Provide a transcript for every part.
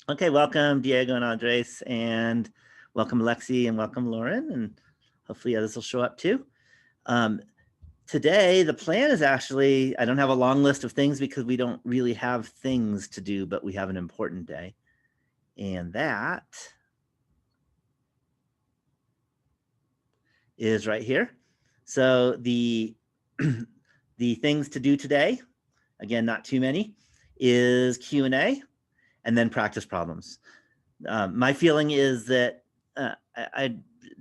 Okay, welcome Diego and Andres, and welcome Lexi, and welcome Lauren, and hopefully others will show up too. Um, Today, the plan is actually, I don't have a long list of things because we don't really have things to do, but we have an important day. And that is right here. So the things to do today, again, not too many, is Q&A and then practice problems. My feeling is that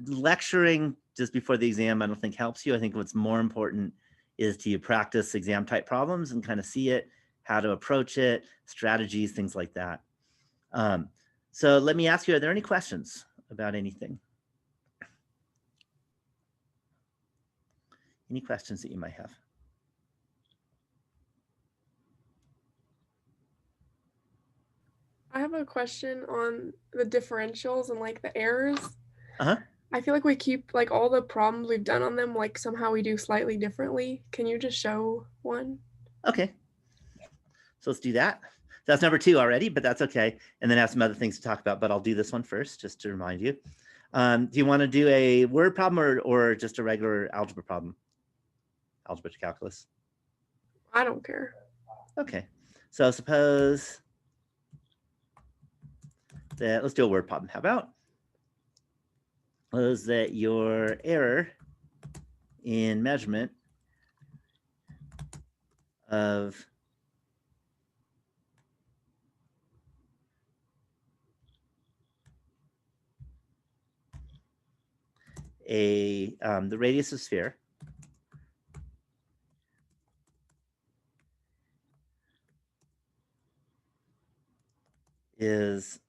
lecturing just before the exam, I don't think helps you. I think what's more important is to practice exam type problems and kind of see it, how to approach it, strategies, things like that. So let me ask you, are there any questions about anything? Any questions that you might have? I have a question on the differentials and like the errors. Uh-huh. I feel like we keep like all the problems we've done on them, like somehow we do slightly differently. Can you just show one? Okay. So let's do that. That's number 2 already, but that's okay. And then I have some other things to talk about, but I'll do this one first, just to remind you. Do you want to do a word problem or just a regular algebra problem? Algebra to calculus. I don't care. Okay. So suppose that, let's do a word problem. How about, suppose that your error in measurement of the radius of sphere is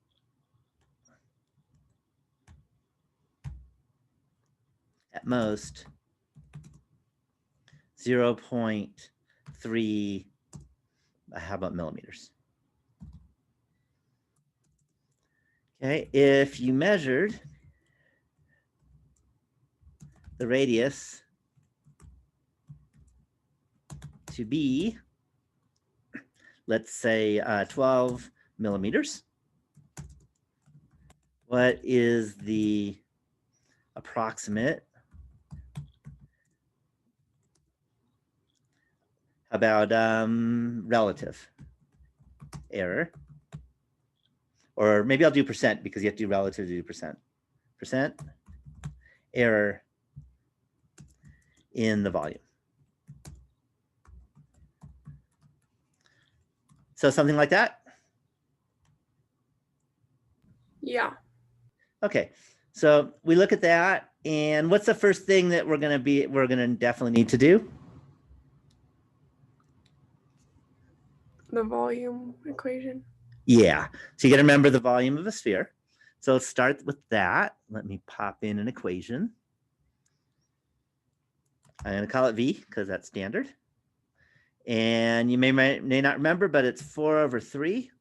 at most 0.3, how about millimeters? Okay, if you measured the radius to be, let's say 12 millimeters, what is the approximate about relative error? Or maybe I'll do percent because you have to do relative to do percent. Percent error in the volume. So something like that? Yeah. Okay, so we look at that, and what's the first thing that we're gonna definitely need to do? The volume equation. Yeah, so you gotta remember the volume of a sphere. So let's start with that. Let me pop in an equation. I'm gonna call it V because that's standard. And you may not remember, but it's 4/3.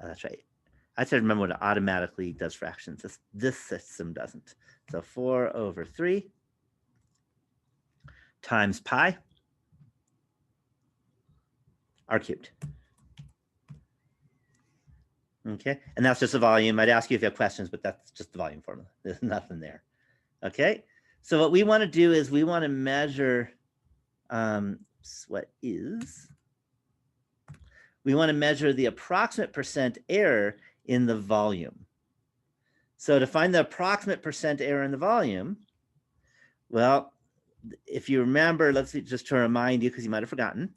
Oh, that's right. I have to remember what it automatically does fractions. This system doesn't. So 4/3 times pi r cubed. Okay, and that's just the volume. I'd ask you if you have questions, but that's just the volume formula. There's nothing there. Okay, so what we want to do is we want to measure we want to measure the approximate percent error in the volume. So to find the approximate percent error in the volume, well, if you remember, let's see, just to remind you, because you might have forgotten,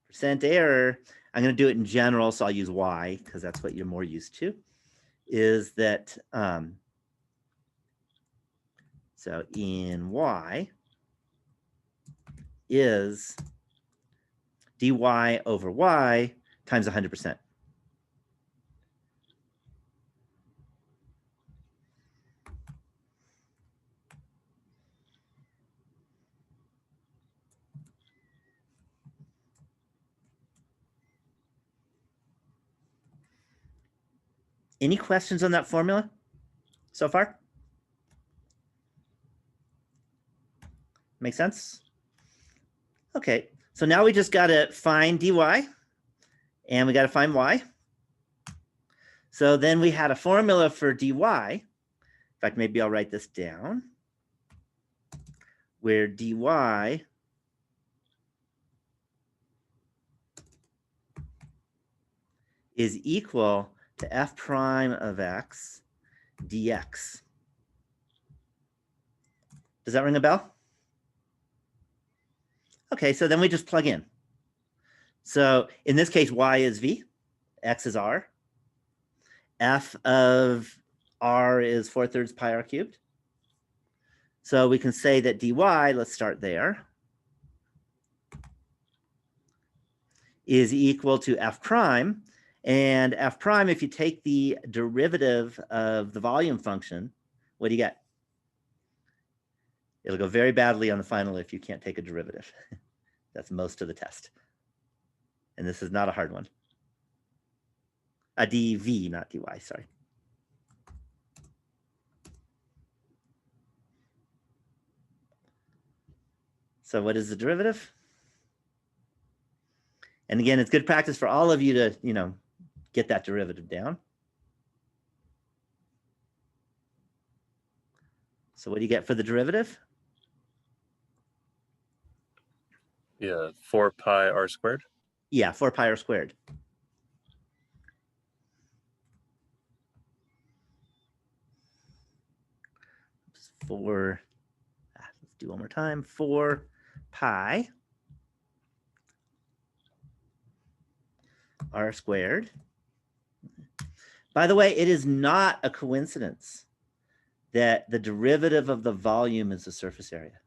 percent error, I'm going to do it in general, so I'll use y because that's what you're more used to, is that, so in y is dy over y times 100%. Any questions on that formula so far? Make sense? Okay, so now we just got to find dy, and we got to find y. So then we had a formula for dy. In fact, maybe I'll write this down, where dy is equal to f prime of x dx. Does that ring a bell? Okay, so then we just plug in. So in this case, y is v, x is r, f of r is 4/3 pi r cubed. So we can say that dy, let's start there, is equal to f prime. And f prime, if you take the derivative of the volume function, what do you get? It'll go very badly on the final if you can't take a derivative. That's most of the test. And this is not a hard one. A dv, not dy, sorry. So what is the derivative? And again, it's good practice for all of you to, get that derivative down. So what do you get for the derivative? Yeah, 4 pi r squared. Yeah, 4 pi r squared. Let's do one more time. 4 pi r squared. By the way, it is not a coincidence that the derivative of the volume is the surface area.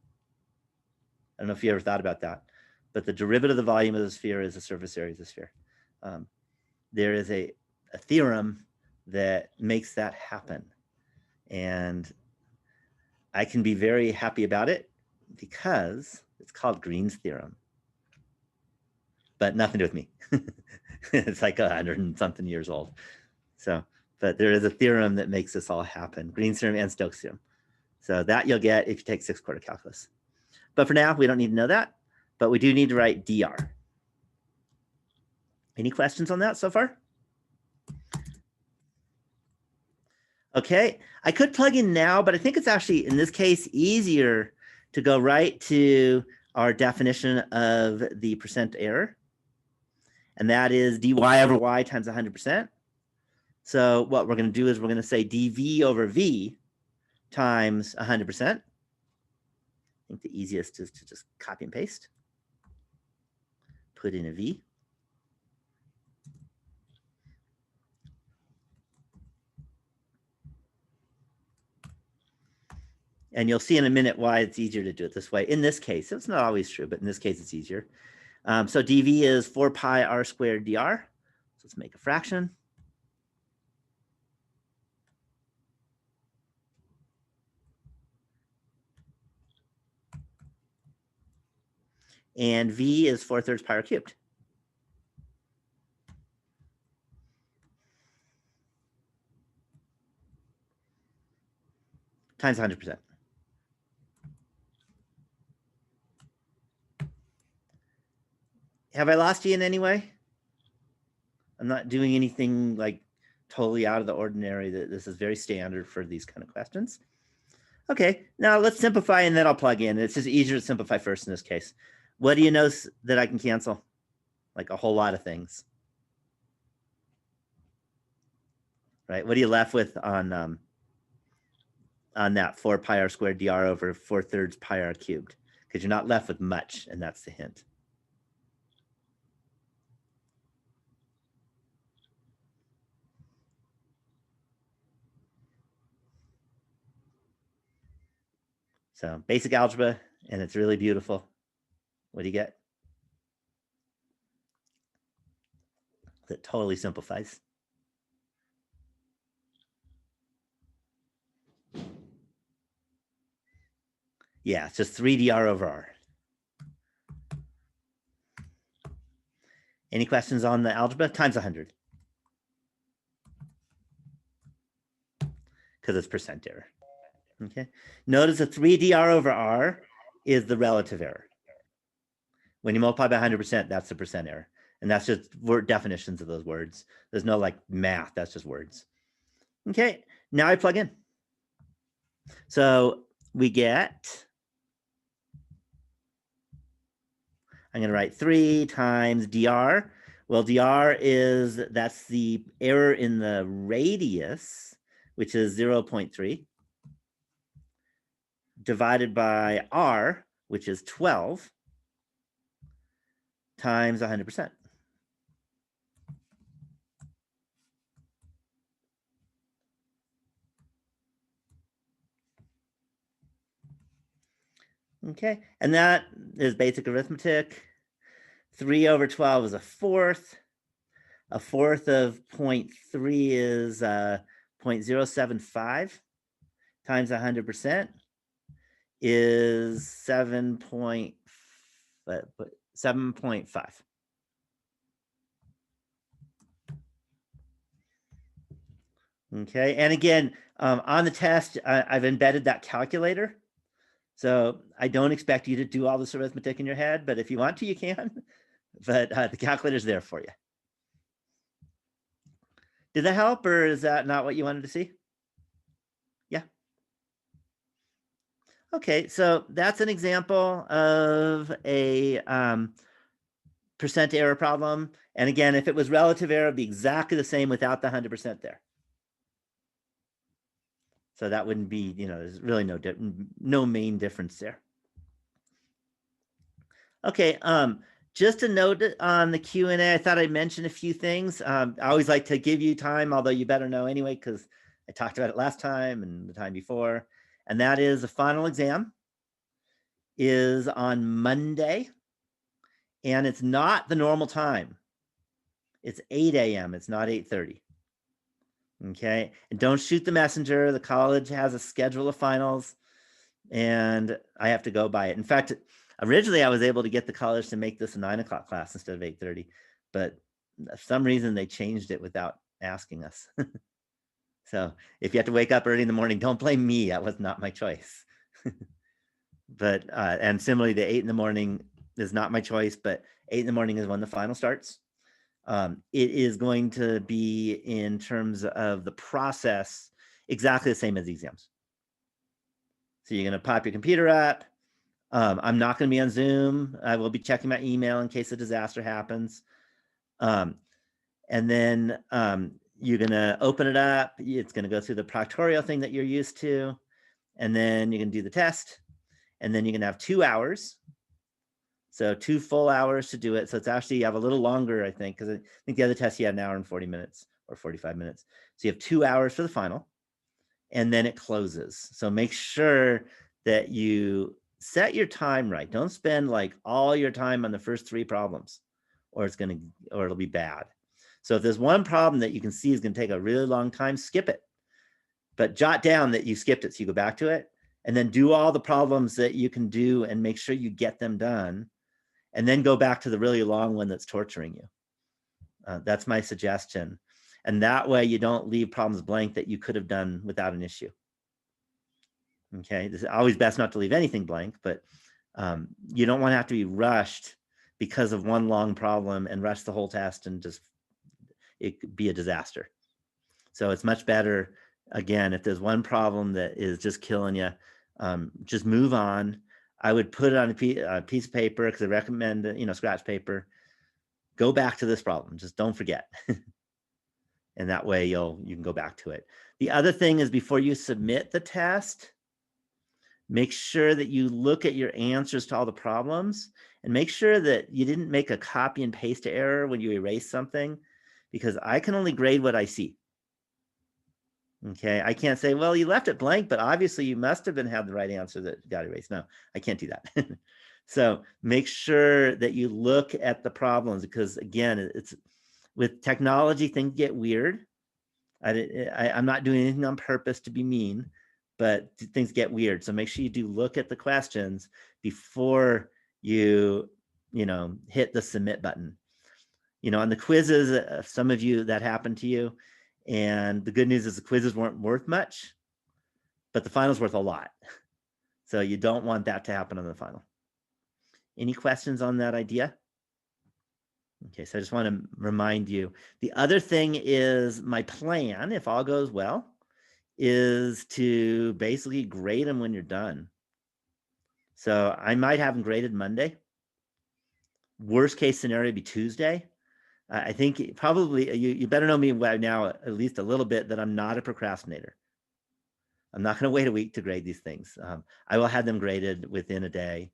I don't know if you ever thought about that, but the derivative of the volume of the sphere is the surface area of the sphere. There is a theorem that makes that happen. And I can be very happy about it because it's called Green's theorem. But nothing to do with me. It's like 100 and something years old. So, but there is a theorem that makes this all happen, Green's theorem and Stokes' theorem. So that you'll get if you take 6th quarter calculus. But for now, we don't need to know that, but we do need to write dr. Any questions on that so far? Okay, I could plug in now, but I think it's actually, in this case, easier to go right to our definition of the percent error. And that is dy over y times 100%. So what we're going to do is we're going to say dv over v times 100%. I think the easiest is to just copy and paste. Put in a v. And you'll see in a minute why it's easier to do it this way. In this case, it's not always true, but in this case, it's easier. So dv is 4 pi r squared dr. So let's make a fraction. And v is 4/3 pi r cubed. Times 100%. Have I lost you in any way? I'm not doing anything like totally out of the ordinary. This is very standard for these kind of questions. Okay, now let's simplify and then I'll plug in. It's just easier to simplify first in this case. What do you know that I can cancel? Like a whole lot of things. Right, what are you left with on that 4 pi r squared dr over 4/3 pi r cubed? Because you're not left with much, and that's the hint. So basic algebra, and it's really beautiful. What do you get? That totally simplifies. Yeah, it's just 3dr over r. Any questions on the algebra? Times 100. Because it's percent error. Okay. Notice that 3dr over r is the relative error. When you multiply by 100%, that's the percent error. And that's just word definitions of those words. There's no like math, that's just words. Okay, now I plug in. So we get, I'm going to write 3 times dr. Well, dr is, that's the error in the radius, which is 0.3, divided by r, which is 12, times 100%. Okay, and that is basic arithmetic. 3 over 12 is a fourth. A fourth of 0.3 is 0.075 times 100% is 7.5. Okay, and again, on the test, I've embedded that calculator. So I don't expect you to do all this arithmetic in your head, but if you want to, you can. But the calculator's there for you. Did that help, or is that not what you wanted to see? Yeah. Okay, so that's an example of a percent error problem. And again, if it was relative error, it'd be exactly the same without the 100% there. So that wouldn't be, there's really no main difference there. Okay, just a note on the Q&A, I thought I'd mention a few things. I always like to give you time, although you better know anyway, because I talked about it last time and the time before. And that is the final exam is on Monday. And it's not the normal time. It's 8 a.m. It's not 8:30. Okay, and don't shoot the messenger. The college has a schedule of finals and I have to go by it. In fact, originally I was able to get the college to make this a 9 o'clock class instead of 8:30, but for some reason they changed it without asking us. So if you have to wake up early in the morning, don't blame me. That was not my choice. But, and similarly, the 8 in the morning is not my choice, but 8 in the morning is when the final starts. It is going to be, in terms of the process, exactly the same as the exams. So you're going to pop your computer up. I'm not going to be on Zoom. I will be checking my email in case a disaster happens. And then you're going to open it up. It's going to go through the proctorio thing that you're used to. And then you can do the test. And then you're going to have 2 hours. So 2 full hours to do it. So it's actually, you have a little longer, I think, because I think the other test you had 1 hour and 40 minutes or 45 minutes. So you have 2 hours for the final, and then it closes. So make sure that you set your time right. Don't spend like all your time on the first 3 problems, or it'll be bad. So if there's one problem that you can see is going to take a really long time, skip it. But jot down that you skipped it so you go back to it, and then do all the problems that you can do and make sure you get them done. And then go back to the really long one that's torturing you. That's my suggestion. And that way you don't leave problems blank that you could have done without an issue. Okay, it's always best not to leave anything blank, but you don't want to have to be rushed because of one long problem and rush the whole test and just, it could be a disaster. So it's much better, again, if there's one problem that is just killing you, just move on. I would put it on a piece of paper, because I recommend, scratch paper. Go back to this problem. Just don't forget. And that way you can go back to it. The other thing is, before you submit the test, make sure that you look at your answers to all the problems and make sure that you didn't make a copy and paste error when you erase something, because I can only grade what I see. Okay, I can't say, well, you left it blank, but obviously you must have had the right answer that got erased. No, I can't do that. So make sure that you look at the problems, because again, it's with technology, things get weird. I'm not doing anything on purpose to be mean, but things get weird. So make sure you do look at the questions before you hit the submit button. On the quizzes, some of you, that happened to you. And the good news is the quizzes weren't worth much, but the final's worth a lot. So you don't want that to happen on the final. Any questions on that idea? Okay, so I just want to remind you. The other thing is my plan, if all goes well, is to basically grade them when you're done. So I might have them graded Monday. Worst case scenario would be Tuesday. I think probably you better know me now at least a little bit that I'm not a procrastinator. I'm not going to wait a week to grade these things. I will have them graded within a day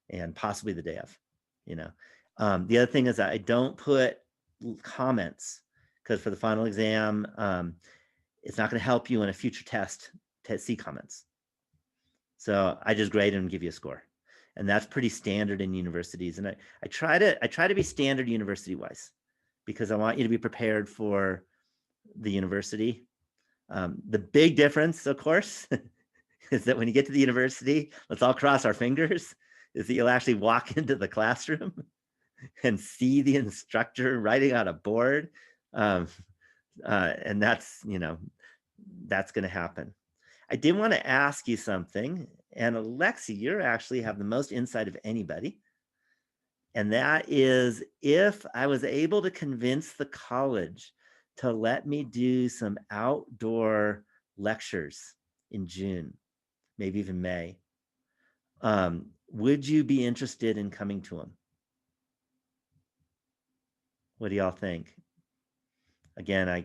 and possibly the day of, you know. The other thing is that I don't put comments because for the final exam, it's not going to help you in a future test to see comments. So I just grade and give you a score. And that's pretty standard in universities. And I try to be standard university wise because I want you to be prepared for the university. The big difference, of course, is that when you get to the university, let's all cross our fingers, is that you'll actually walk into the classroom and see the instructor writing on a board. And that's, that's going to happen. I did want to ask you something. And Alexi, you actually have the most insight of anybody. And that is if I was able to convince the college to let me do some outdoor lectures in June, maybe even May, would you be interested in coming to them? What do y'all think? Again,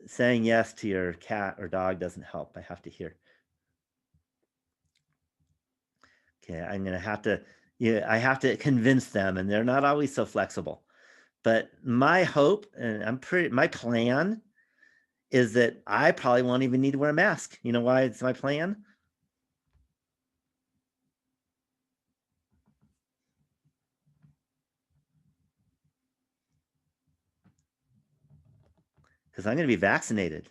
saying yes to your cat or dog doesn't help. I have to hear. Okay, I'm gonna have to, I have to convince them, and they're not always so flexible. But my hope, and my plan is that I probably won't even need to wear a mask. You know why it's my plan? Because I'm going to be vaccinated.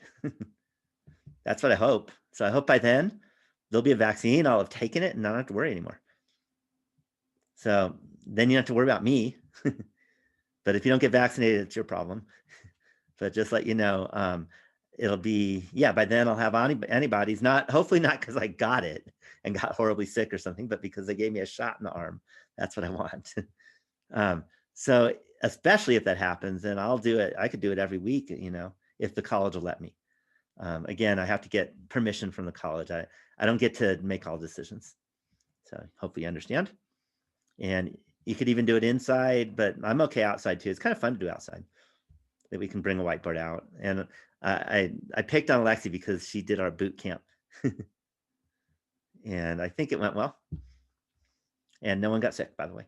That's what I hope. So I hope by then there'll be a vaccine. I'll have taken it and I don't have to worry anymore. So then you don't have to worry about me. But if you don't get vaccinated, it's your problem. But just let you know, it'll be, by then I'll have antibodies, hopefully not because I got it and got horribly sick or something, but because they gave me a shot in the arm. That's what I want. So especially if that happens, then I'll do it. I could do it every week, if the college will let me. Again, I have to get permission from the college. I don't get to make all decisions. So hopefully you understand. And you could even do it inside, but I'm okay outside too. It's kind of fun to do outside, that we can bring a whiteboard out. And I picked on Alexi because she did our boot camp. And I think it went well. And no one got sick, by the way.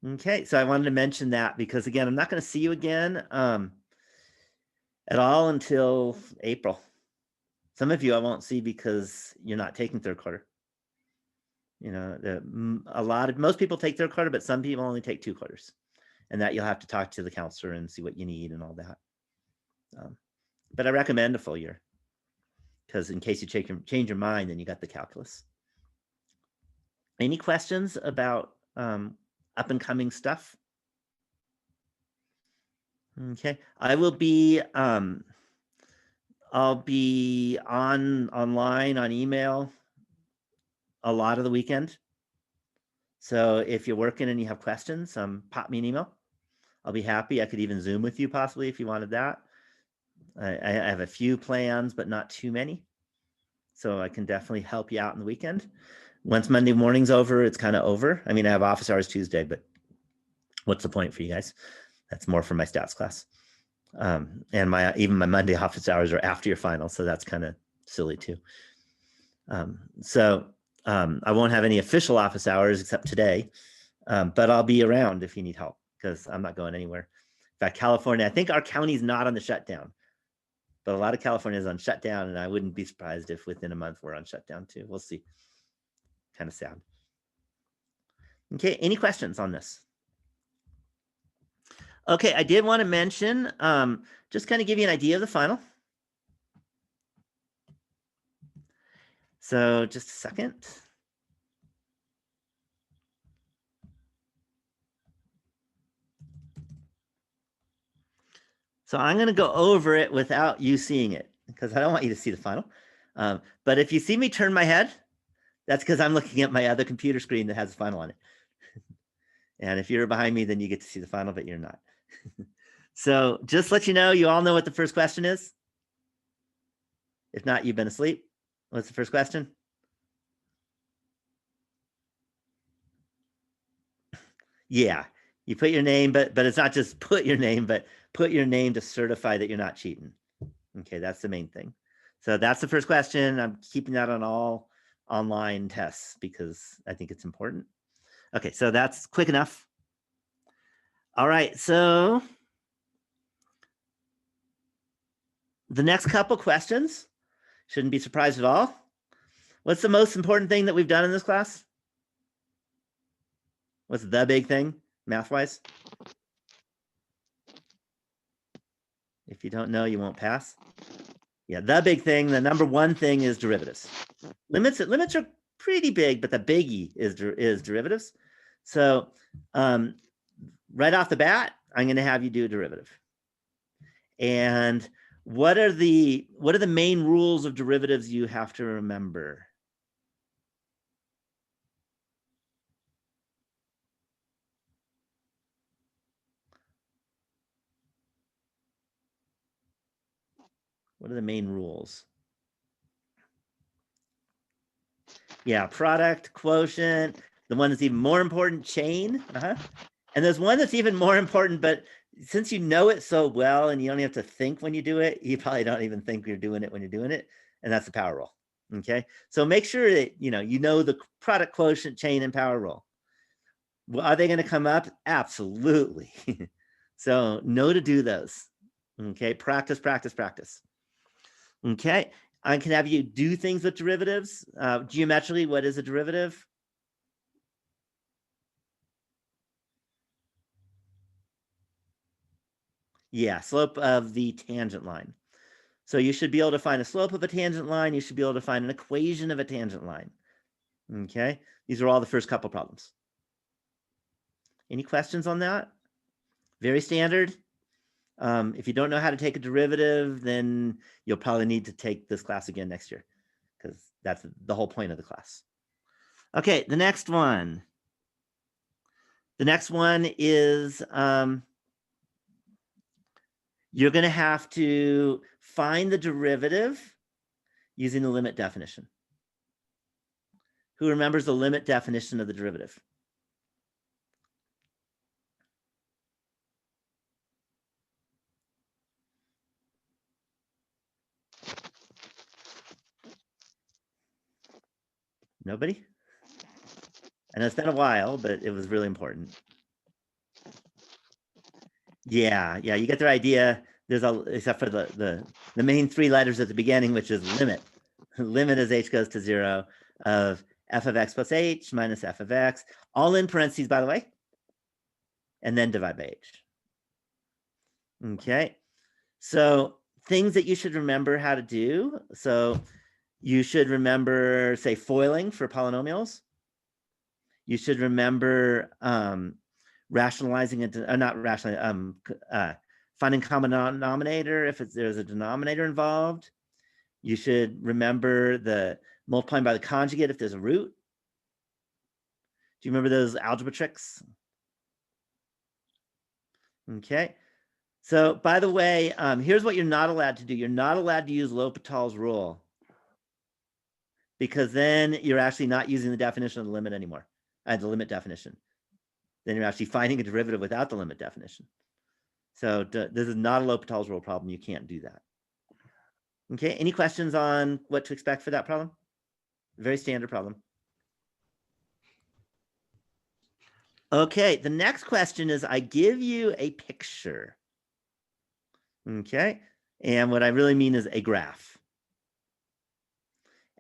Okay, so I wanted to mention that because, again, I'm not going to see you again at all until April. Some of you I won't see because you're not taking third quarter. Most people take third quarter, but some people only take 2 quarters. And that you'll have to talk to the counselor and see what you need and all that. But I recommend a full year because in case you change your mind, then you got the calculus. Any questions about up and coming stuff? Okay, I'll be online on email a lot of the weekend. So if you're working and you have questions, pop me an email. I'll be happy. I could even Zoom with you possibly if you wanted that. I have a few plans, but not too many. So I can definitely help you out in the weekend. Once Monday morning's over, it's kind of over. I mean, I have office hours Tuesday, but what's the point for you guys? That's more for my stats class. And even my Monday office hours are after your final, so that's kind of silly too. I won't have any official office hours except today, but I'll be around if you need help because I'm not going anywhere. In fact, California, I think our county's not on the shutdown, but a lot of California is on shutdown, and I wouldn't be surprised if within a month we're on shutdown too. We'll see. Kind of sad. Okay, any questions on this? Okay, I did want to mention, just kind of give you an idea of the final. So just a second. So I'm going to go over it without you seeing it because I don't want you to see the final. But if you see me turn my head, That's because I'm looking at my other computer screen that has the final on it. And if you're behind me, then you get to see the final, but you're not. So just let you know, you all know what the first question is. If not, you've been asleep. What's the first question? Yeah, you put your name, but it's not just put your name, but put your name to certify that you're not cheating. Okay, that's the main thing. So that's the first question. I'm keeping that on all online tests because I think it's important. Okay, so that's quick enough. All right, so the next couple questions shouldn't be surprised at all. What's the most important thing that we've done in this class? What's the big thing, math-wise? If you don't know, you won't pass. Yeah, the big thing, the number one thing is derivatives. Limits are pretty big, but the biggie is derivatives. So right off the bat, I'm going to have you do a derivative. And what are the main rules of derivatives you have to remember? What are the main rules? Yeah, product, quotient, the one that's even more important, chain. And there's one that's even more important, but since you know it so well and you don't have to think when you do it, you probably don't even think you're doing it when you're doing it. And that's the power rule. Okay. So make sure that you know the product, quotient, chain, and power rule. Well, are they going to come up? Absolutely. So know to do those. Okay. Practice, practice, practice. Okay. I can have you do things with derivatives. Geometrically, what is a derivative? Yeah, slope of the tangent line. So you should be able to find a slope of a tangent line. You should be able to find an equation of a tangent line. Okay, these are all the first couple problems. Any questions on that? Very standard. If you don't know how to take a derivative, then you'll probably need to take this class again next year because that's the whole point of the class. Okay, the next one. The next one is you're going to have to find the derivative using the limit definition. Who remembers the limit definition of the derivative? Nobody? I know it's been a while, but it was really important. Yeah, you get the idea. There's except for the main three letters at the beginning, which is limit. Limit as h goes to 0 of f of x plus h minus f of x, all in parentheses, by the way, and then divide by h. Okay, so things that you should remember how to do. So you should remember, say, foiling for polynomials. You should remember rationalizing it, not rationalizing, finding common denominator if there's a denominator involved. You should remember the multiplying by the conjugate if there's a root. Do you remember those algebra tricks? Okay. So by the way, here's what you're not allowed to do. You're not allowed to use L'Hopital's rule because then you're actually not using the definition of the limit anymore, the limit definition. Then you're actually finding a derivative without the limit definition. So this is not a L'Hopital's rule problem. You can't do that. Okay, any questions on what to expect for that problem? Very standard problem. Okay, the next question is I give you a picture. Okay, and what I really mean is a graph.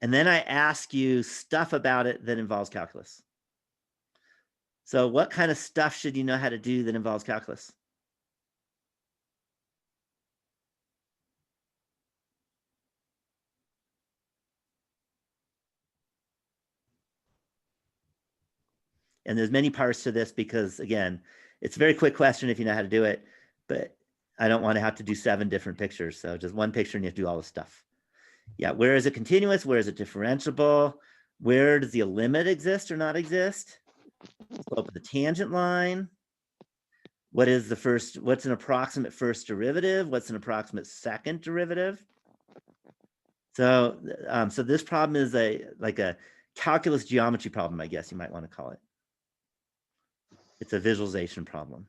And then I ask you stuff about it that involves calculus. So what kind of stuff should you know how to do that involves calculus? And there's many parts to this because, again, it's a very quick question if you know how to do it, but I don't want to have to do 7 different pictures. So just one picture and you have to do all the stuff. Yeah, where is it continuous? Where is it differentiable? Where does the limit exist or not exist? Slope of the tangent line. What is the first, what's an approximate first derivative? What's an approximate second derivative? So, so this problem is like a calculus geometry problem, I guess you might want to call it. It's a visualization problem.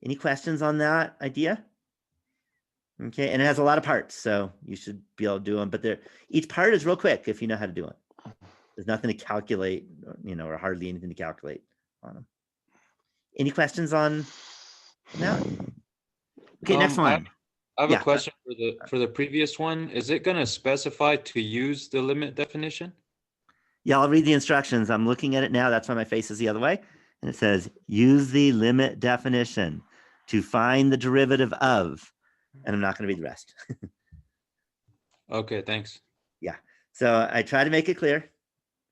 Any questions on that idea? Okay, and it has a lot of parts, so you should be able to do them, but each part is real quick if you know how to do it. There's nothing to calculate, or hardly anything to calculate on them. Any questions on that? Okay, next one. I have Yeah. a question for the previous one. Is it going to specify to use the limit definition? Yeah, I'll read the instructions. I'm looking at it now. That's why my face is the other way. And it says, use the limit definition to find the derivative of, and I'm not going to read the rest. Okay, thanks. Yeah. So I try to make it clear,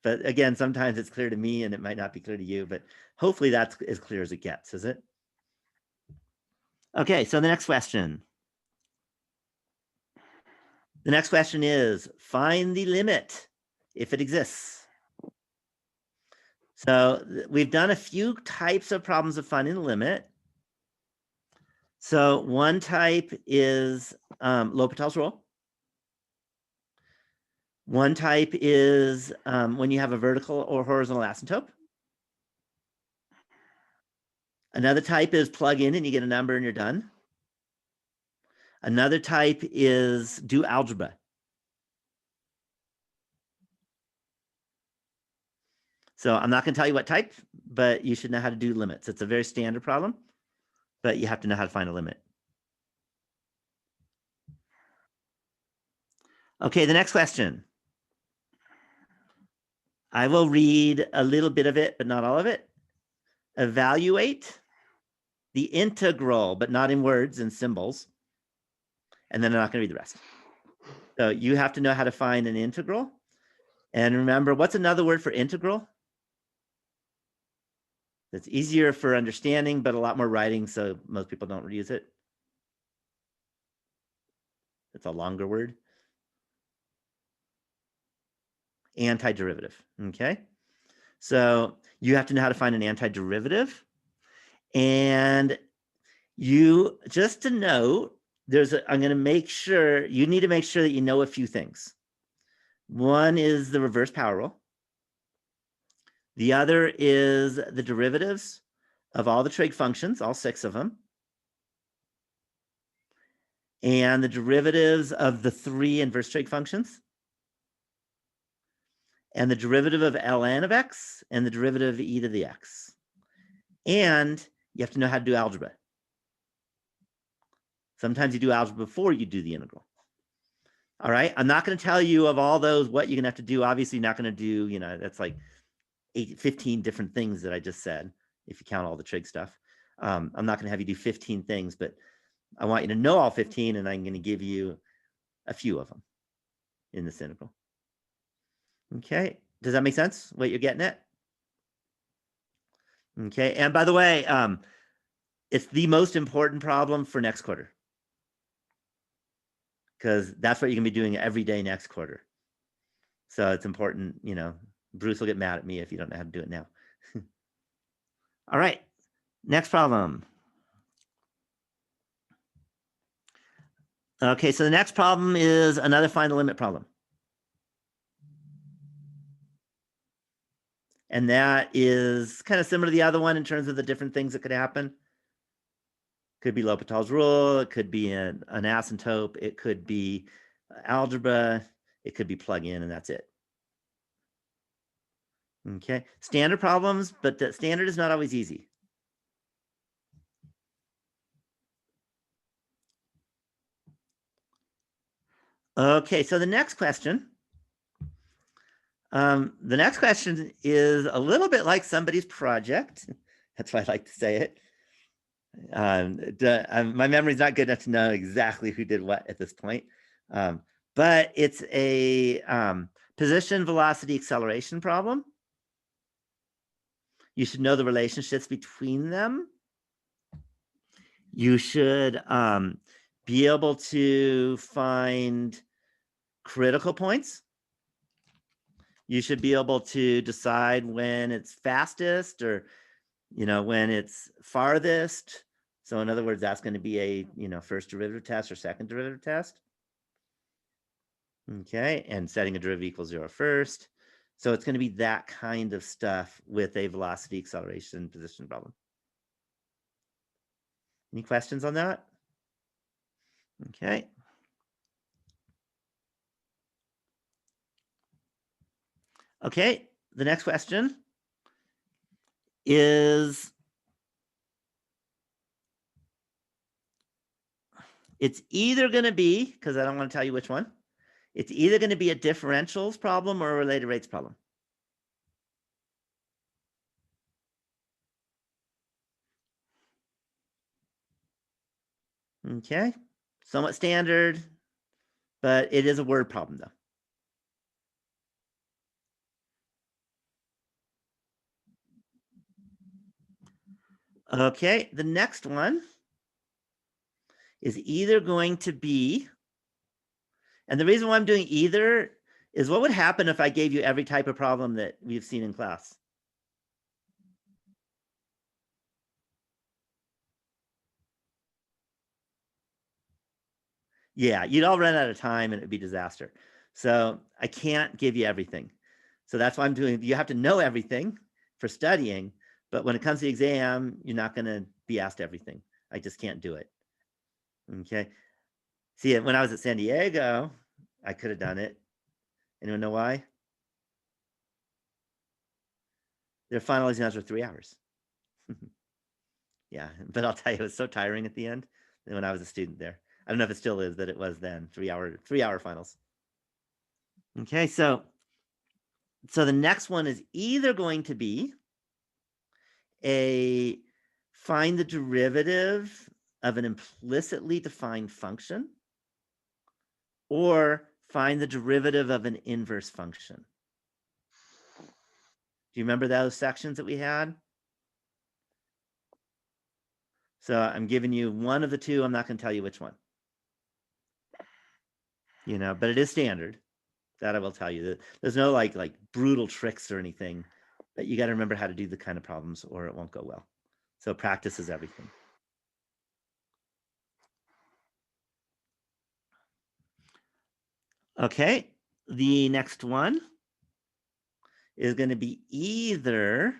but again, sometimes it's clear to me and it might not be clear to you, but hopefully that's as clear as it gets, is it? Okay, so the next question. The next question is, find the limit if it exists. So we've done a few types of problems of finding the limit. So one type is L'Hopital's rule. One type is when you have a vertical or horizontal asymptote. Another type is plug in and you get a number and you're done. Another type is do algebra. So I'm not going to tell you what type, but you should know how to do limits. It's a very standard problem, but you have to know how to find a limit. Okay, the next question. I will read a little bit of it, but not all of it. Evaluate the integral, but not in words and symbols. And then I'm not going to read the rest. So you have to know how to find an integral. And remember, what's another word for integral? It's easier for understanding, but a lot more writing, so most people don't use it. It's a longer word. Antiderivative, okay? So you have to know how to find an antiderivative. And you, just to note, I'm going to make sure, you need to make sure that you know a few things. One is the reverse power rule. The other is the derivatives of all the trig functions, all 6 of them. And the derivatives of the 3 inverse trig functions. And the derivative of ln of x and the derivative of e to the x. And you have to know how to do algebra. Sometimes you do algebra before you do the integral. All right, I'm not going to tell you of all those what you're going to have to do. Obviously, you're not going to do, that's like 15 different things that I just said, if you count all the trig stuff. I'm not going to have you do 15 things, but I want you to know all 15, and I'm going to give you a few of them in this integral. Okay, does that make sense, what you're getting at? Okay, and by the way, it's the most important problem for next quarter, because that's what you're going to be doing every day next quarter. So it's important, Bruce will get mad at me if you don't know how to do it now. All right, next problem. Okay, so the next problem is another find the limit problem. And that is kind of similar to the other one in terms of the different things that could happen. Could be L'Hopital's rule, it could be an asymptote, it could be algebra, it could be plug in, and that's it. Okay, standard problems, but the standard is not always easy. Okay, so the next question. The next question is a little bit like somebody's project. That's why I like to say it. My memory's not good enough to know exactly who did what at this point. But it's a position, velocity, acceleration problem. You should know the relationships between them. You should be able to find critical points. You should be able to decide when it's fastest or, when it's farthest. So in other words, that's going to be a, first derivative test or second derivative test. Okay, and setting a derivative equals 0 first. So it's going to be that kind of stuff with a velocity, acceleration, position problem. Any questions on that? Okay. Okay, the next question is, it's either going to be, because I don't want to tell you which one, it's either going to be a differentials problem or a related rates problem. Okay, somewhat standard, but it is a word problem though. Okay, the next one is either going to be, and the reason why I'm doing either is what would happen if I gave you every type of problem that we've seen in class? Yeah, you'd all run out of time and it'd be disaster. So I can't give you everything. So that's why I'm doing, you have to know everything for studying, but when it comes to the exam, you're not going to be asked everything. I just can't do it. Okay. See, when I was at San Diego, I could have done it. Anyone know why? Their final exams were 3 hours. Yeah, but I'll tell you, it was so tiring at the end when I was a student there. I don't know if it still is, but it was then 3 hour finals. Okay, so the next one is either going to be a find the derivative of an implicitly defined function or find the derivative of an inverse function. Do you remember those sections that we had? So I'm giving you one of the two. I'm not going to tell you which one. But it is standard. That I will tell you. There's no like brutal tricks or anything, but you got to remember how to do the kind of problems or it won't go well. So practice is everything. Okay, the next one is going to be either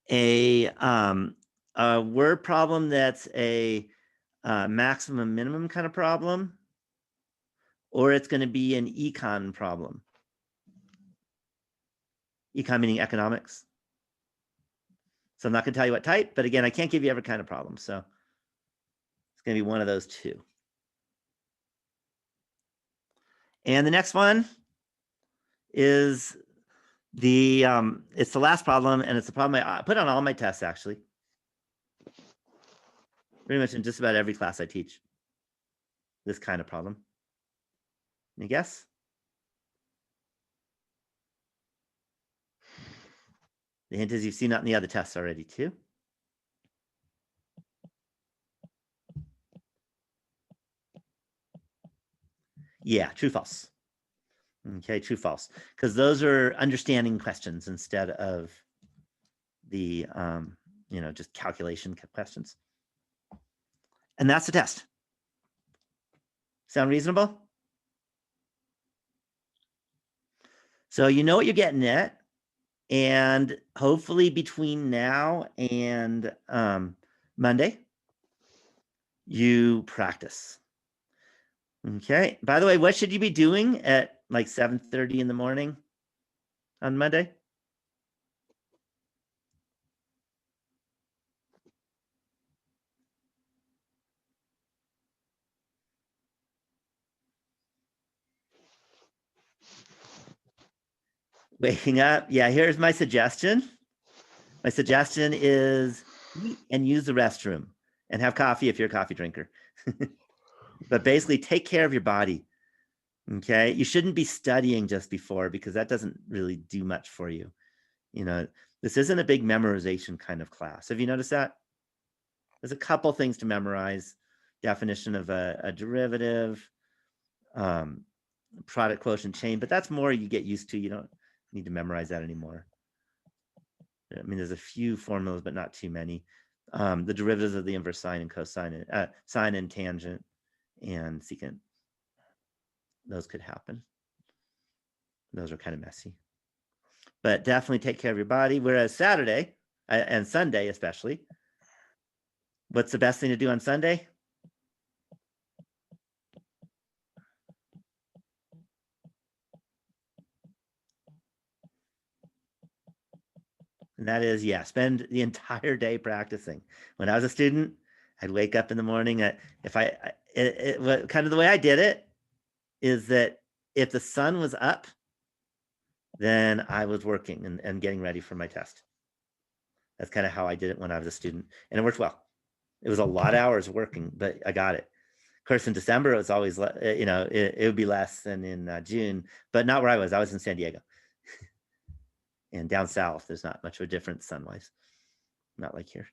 a word problem that's a maximum minimum kind of problem, or it's going to be an econ problem. Econ meaning economics. So I'm not going to tell you what type, but again, I can't give you every kind of problem. So it's going to be one of those two. And the next one is it's the last problem, and it's the problem I put on all my tests, actually. Pretty much in just about every class I teach. This kind of problem. Any guess? The hint is you've seen that in the other tests already too. Yeah, true, false. Okay, true, false. Because those are understanding questions instead of the, just calculation questions. And that's the test. Sound reasonable? So you know what you're getting at. And hopefully between now and Monday, you practice. Okay. By the way, what should you be doing at like 7:30 in the morning on Monday? Waking up. Yeah, here's my suggestion. My suggestion is eat and use the restroom and have coffee if you're a coffee drinker. But basically take care of your body. Okay. You shouldn't be studying just before because that doesn't really do much for you. This isn't a big memorization kind of class. Have you noticed that? There's a couple things to memorize. Definition of a derivative, product quotient chain, but that's more you get used to. You don't need to memorize that anymore. I mean, there's a few formulas, but not too many. The derivatives of the inverse sine and cosine, sine and tangent and secant. Those could happen. Those are kind of messy. But definitely take care of your body. Whereas Saturday and Sunday especially, what's the best thing to do on Sunday? And that is, yeah, spend the entire day practicing. When I was a student, I'd wake up in the morning. Kind of the way I did it is that if the sun was up, then I was working and getting ready for my test. That's kind of how I did it when I was a student, and it worked well. It was a lot of hours working, but I got it. Of course, in December, it was always, it would be less than in June, but not where I was. I was in San Diego. And down south, there's not much of a difference sun-wise, not like here.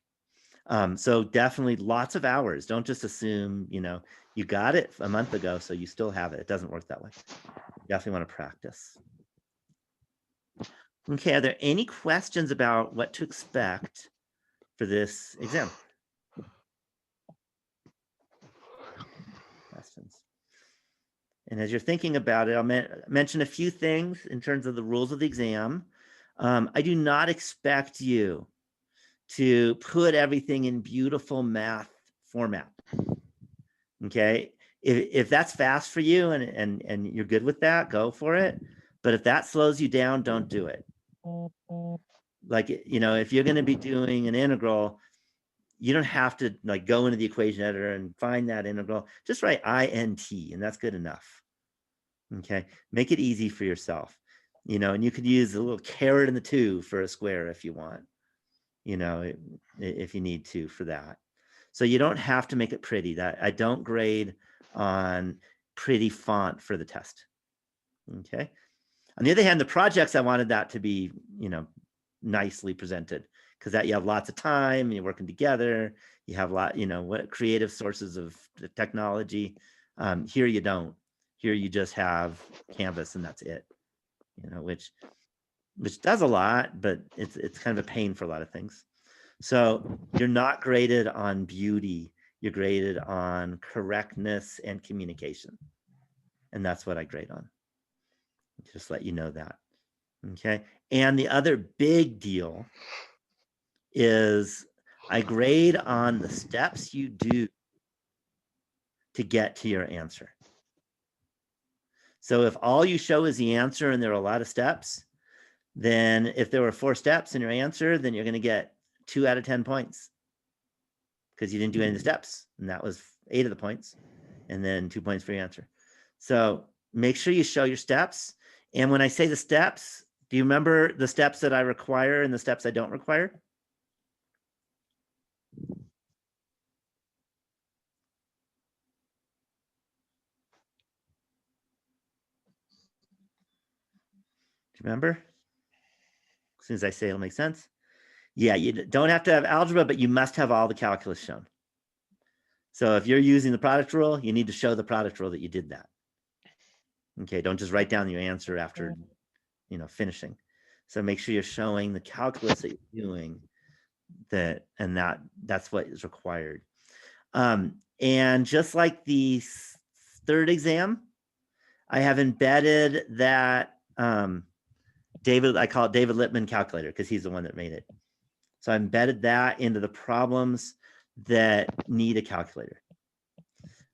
So definitely lots of hours. Don't just assume, you got it a month ago, so you still have it. It doesn't work that way. You definitely want to practice. Okay, are there any questions about what to expect for this exam? Questions? And as you're thinking about it, I'll mention a few things in terms of the rules of the exam. I do not expect you to put everything in beautiful math format. Okay, if that's fast for you and you're good with that, go for it. But if that slows you down, don't do it. Like, if you're going to be doing an integral, you don't have to go into the equation editor and find that integral. Just write int, and that's good enough. Okay, make it easy for yourself. And you could use a little caret in the 2 for a square if you want, if you need to for that. So you don't have to make it pretty. That I don't grade on pretty font for the test. Okay. On the other hand, the projects, I wanted that to be, nicely presented, because that you have lots of time, you're working together, you have a lot, what creative sources of technology. Here you don't. Here you just have Canvas and that's it. Which does a lot, but it's kind of a pain for a lot of things. So you're not graded on beauty, you're graded on correctness and communication. And that's what I grade on. Just let you know that. Okay. And the other big deal is I grade on the steps you do to get to your answer. So if all you show is the answer and there are a lot of steps, then if there were 4 steps in your answer, then you're going to get 2 out of 10 points because you didn't do any of the steps. And that was 8 of the points, and then 2 points for your answer. So make sure you show your steps. And when I say the steps, do you remember the steps that I require and the steps I don't require? Do you remember? As soon as I say it'll make sense. Yeah, you don't have to have algebra, but you must have all the calculus shown. So if you're using the product rule, you need to show the product rule that you did that. Okay, don't just write down your answer after, finishing. So make sure you're showing the calculus that you're doing, that's what is required. And just like the 3rd exam, I have embedded that I call it David Lippman calculator because he's the one that made it. So I embedded that into the problems that need a calculator.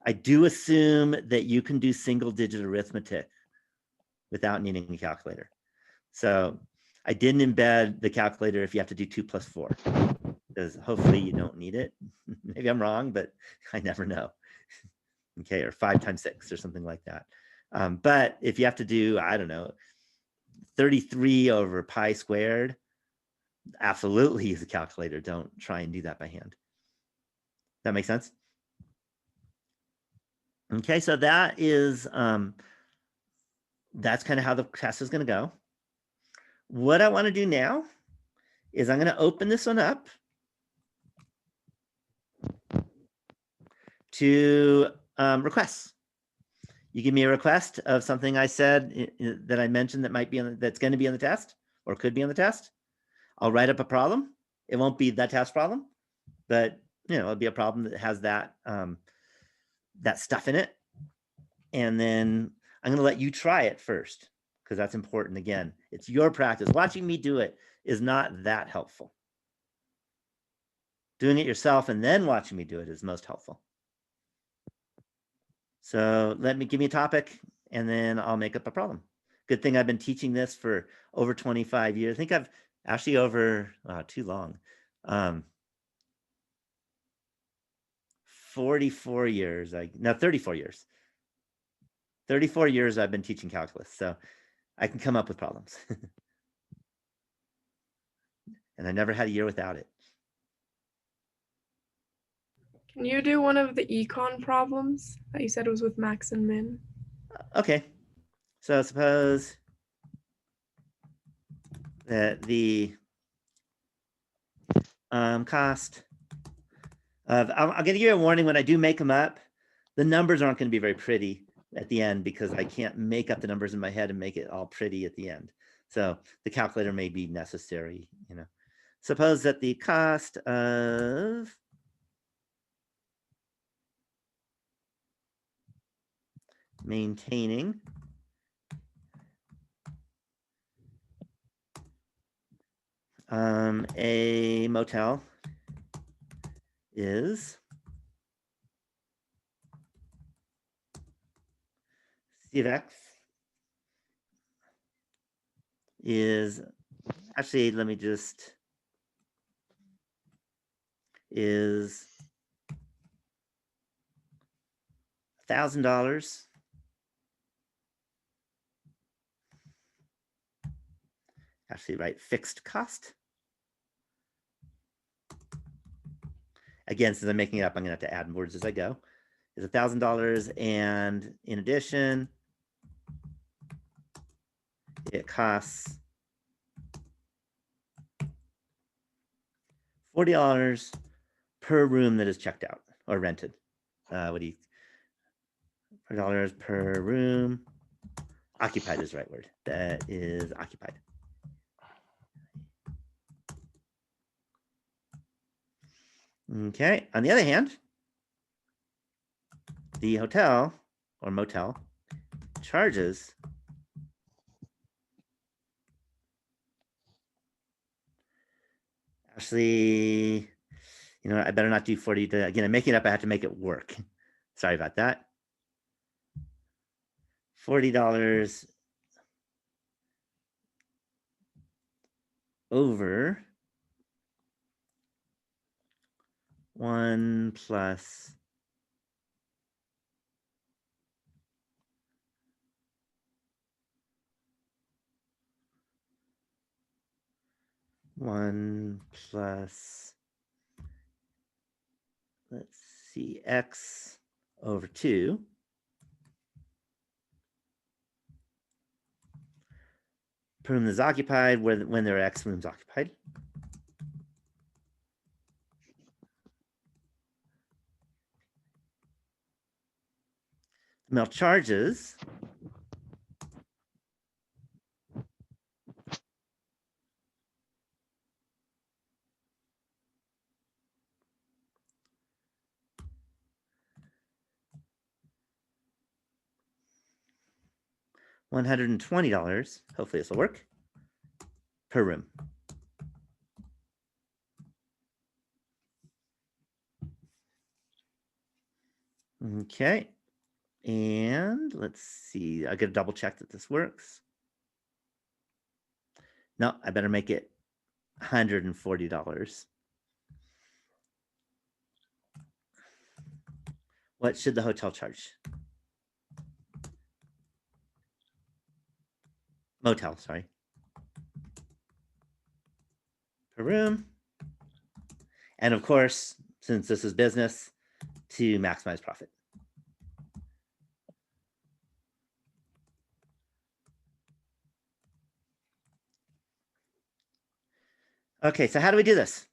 I do assume that you can do single digit arithmetic without needing a calculator. So I didn't embed the calculator if you have to do 2 + 4, because hopefully you don't need it. Maybe I'm wrong, but I never know. Okay, or 5 × 6 or something like that. But if you have to do, I don't know, 33 over pi squared, absolutely use a calculator. Don't try and do that by hand. That makes sense? Okay, so that is, that's kind of how the test is going to go. What I want to do now is I'm going to open this one up to requests. You give me a request of something I said that I mentioned that might be that's going to be on the test or could be on the test. I'll write up a problem. It won't be the test problem, but it'll be a problem that has that that stuff in it. And then I'm going to let you try it first, because that's important. Again, it's your practice. Watching me do it is not that helpful. Doing it yourself and then watching me do it is most helpful. So give me a topic, and then I'll make up a problem. Good thing I've been teaching this for over 25 years. I think I've actually over too long. 44 years, 34 years. 34 years I've been teaching calculus, so I can come up with problems. And I never had a year without it. Can you do one of the econ problems that you said was with max and min? Okay, so suppose that the cost of, I'm going to give you a warning when I do make them up, the numbers aren't going to be very pretty at the end, because I can't make up the numbers in my head and make it all pretty at the end. So the calculator may be necessary, Suppose that the cost of maintaining a motel is C of X is actually, let me just, is $1,000 actually write fixed cost. Again, since I'm making it up, I'm gonna have to add words as I go. Is $1,000, and in addition, it costs $40 per room that is checked out or rented. $40 per room. Occupied is the right word. That is occupied. Okay, on the other hand, the hotel or motel charges actually, I better not do 40. Again, I'm making it up. I have to make it work. Sorry about that. $40 over 1 plus 1 plus, let's see, X over 2. Per room is occupied when there are X rooms occupied. Mill charges $120, hopefully this will work, per room. Okay, and let's see, I gotta double check that this works. No, I better make it $140. What should the hotel charge? Motel, sorry. Per room. And of course, since this is business, to maximize profit. Okay, so how do we do this?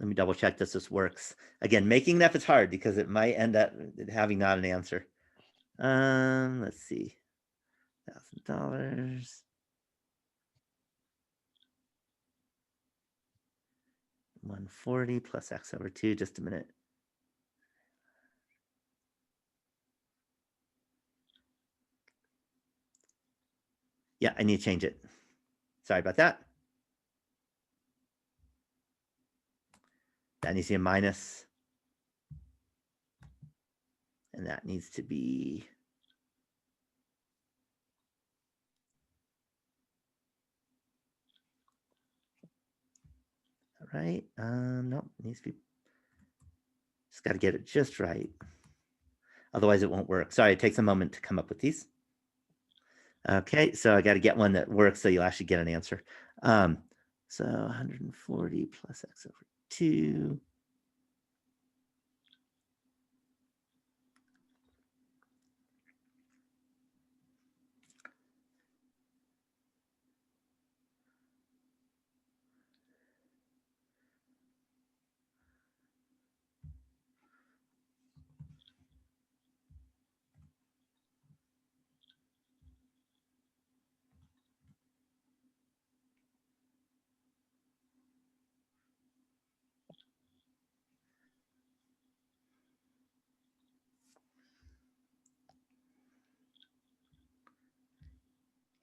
Let me double check this works. Again, making that is hard because it might end up having not an answer. Let's see. $1,000. 140 plus X over 2, just a minute. Yeah, I need to change it. Sorry about that. That needs to be a minus. And that needs to be right. No, it needs to be. Just got to get it just right. Otherwise, it won't work. Sorry, it takes a moment to come up with these. Okay, so I got to get one that works so you'll actually get an answer. So 140 plus X over 2.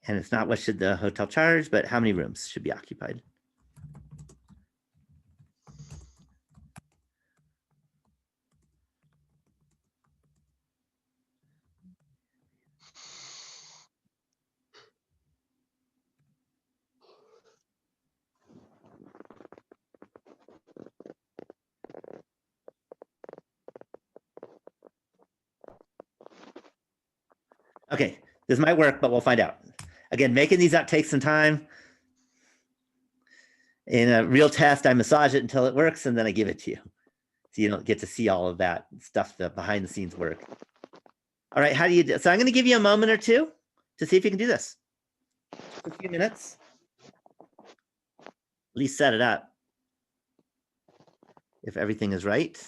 And it's not what should the hotel charge, but how many rooms should be occupied. Okay, this might work, but we'll find out. Again, making these up takes some time. In a real test, I massage it until it works, and then I give it to you. So you don't get to see all of that stuff, the behind the scenes work. All right, how do you do? So I'm going to give you a moment or two to see if you can do this. Just a few minutes. At least set it up. If everything is right.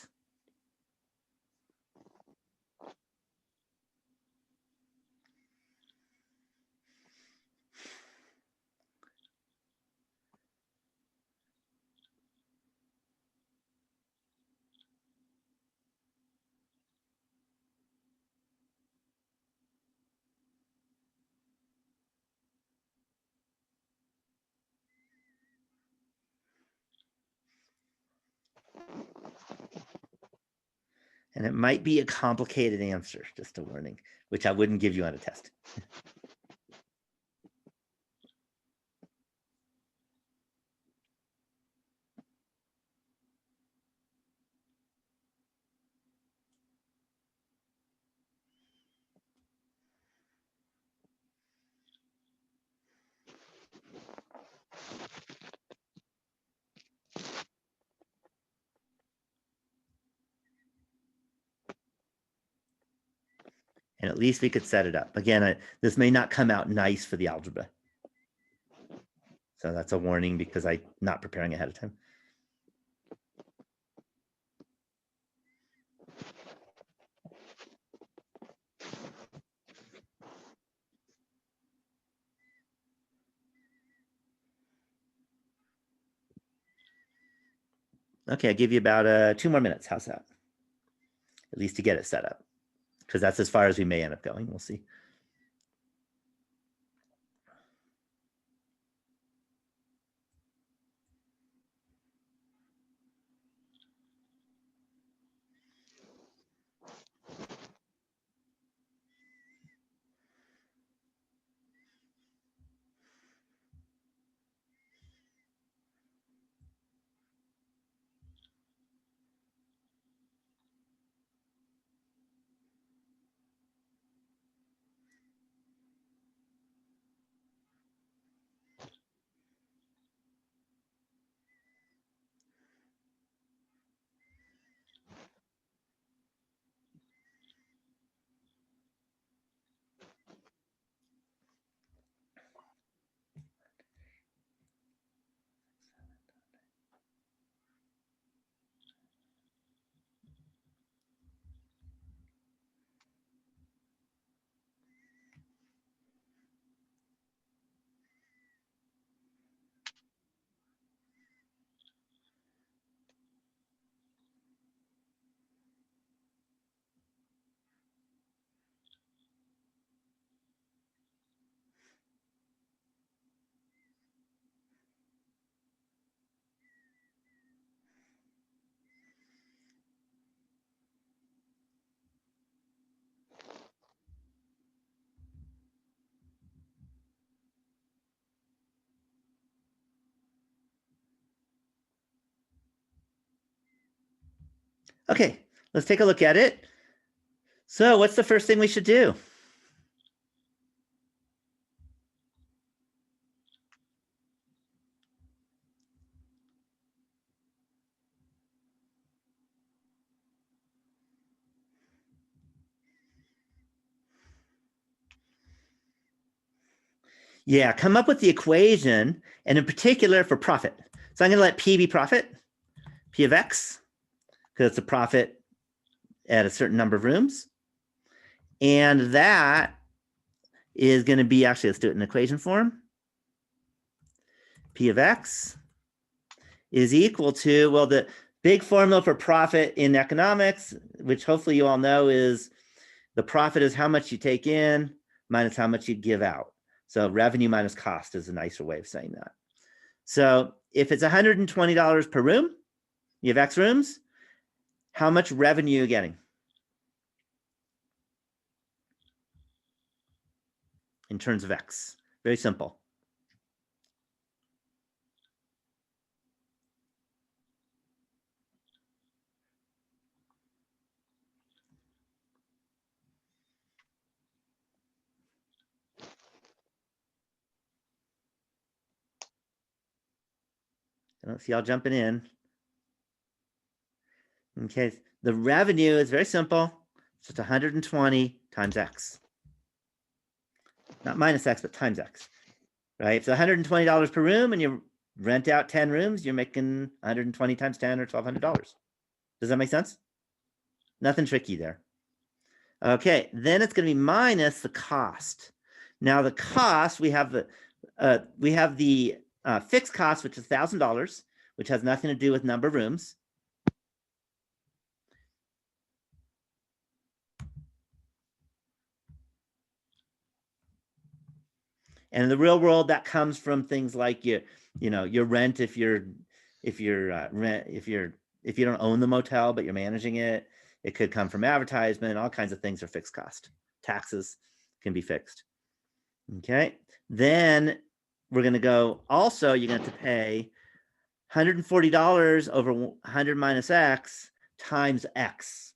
And it might be a complicated answer, just a warning, which I wouldn't give you on a test. And at least we could set it up. Again, this may not come out nice for the algebra. So that's a warning because I'm not preparing ahead of time. Okay, I'll give you about 2 more minutes. How's that? At least to get it set up, because that's as far as we may end up going. We'll see. Okay, let's take a look at it. So what's the first thing we should do? Yeah, come up with the equation, and in particular for profit. So I'm going to let P be profit, P of X, because it's a profit at a certain number of rooms. And that is going to be, actually, let's do it in equation form. P of X is equal to, well, the big formula for profit in economics, which hopefully you all know, is the profit is how much you take in minus how much you give out. So revenue minus cost is a nicer way of saying that. So if it's $120 per room, you have X rooms, how much revenue are you getting? In terms of X, very simple. I don't see y'all jumping in. Okay, the revenue is very simple. It's just 120 times X. Not minus X, but times X, right? If it's $120 per room and you rent out 10 rooms, you're making 120 times 10 or $1,200. Does that make sense? Nothing tricky there. Okay, then it's going to be minus the cost. Now the cost, we have the fixed cost, which is $1,000, which has nothing to do with number of rooms. And in the real world, that comes from things like your rent if you don't own the motel but you're managing it. It could come from advertisement. All kinds of things are fixed cost. Taxes can be fixed. Okay, then we're going to go. Also, you're going to have to pay $140 over 100 minus X times X.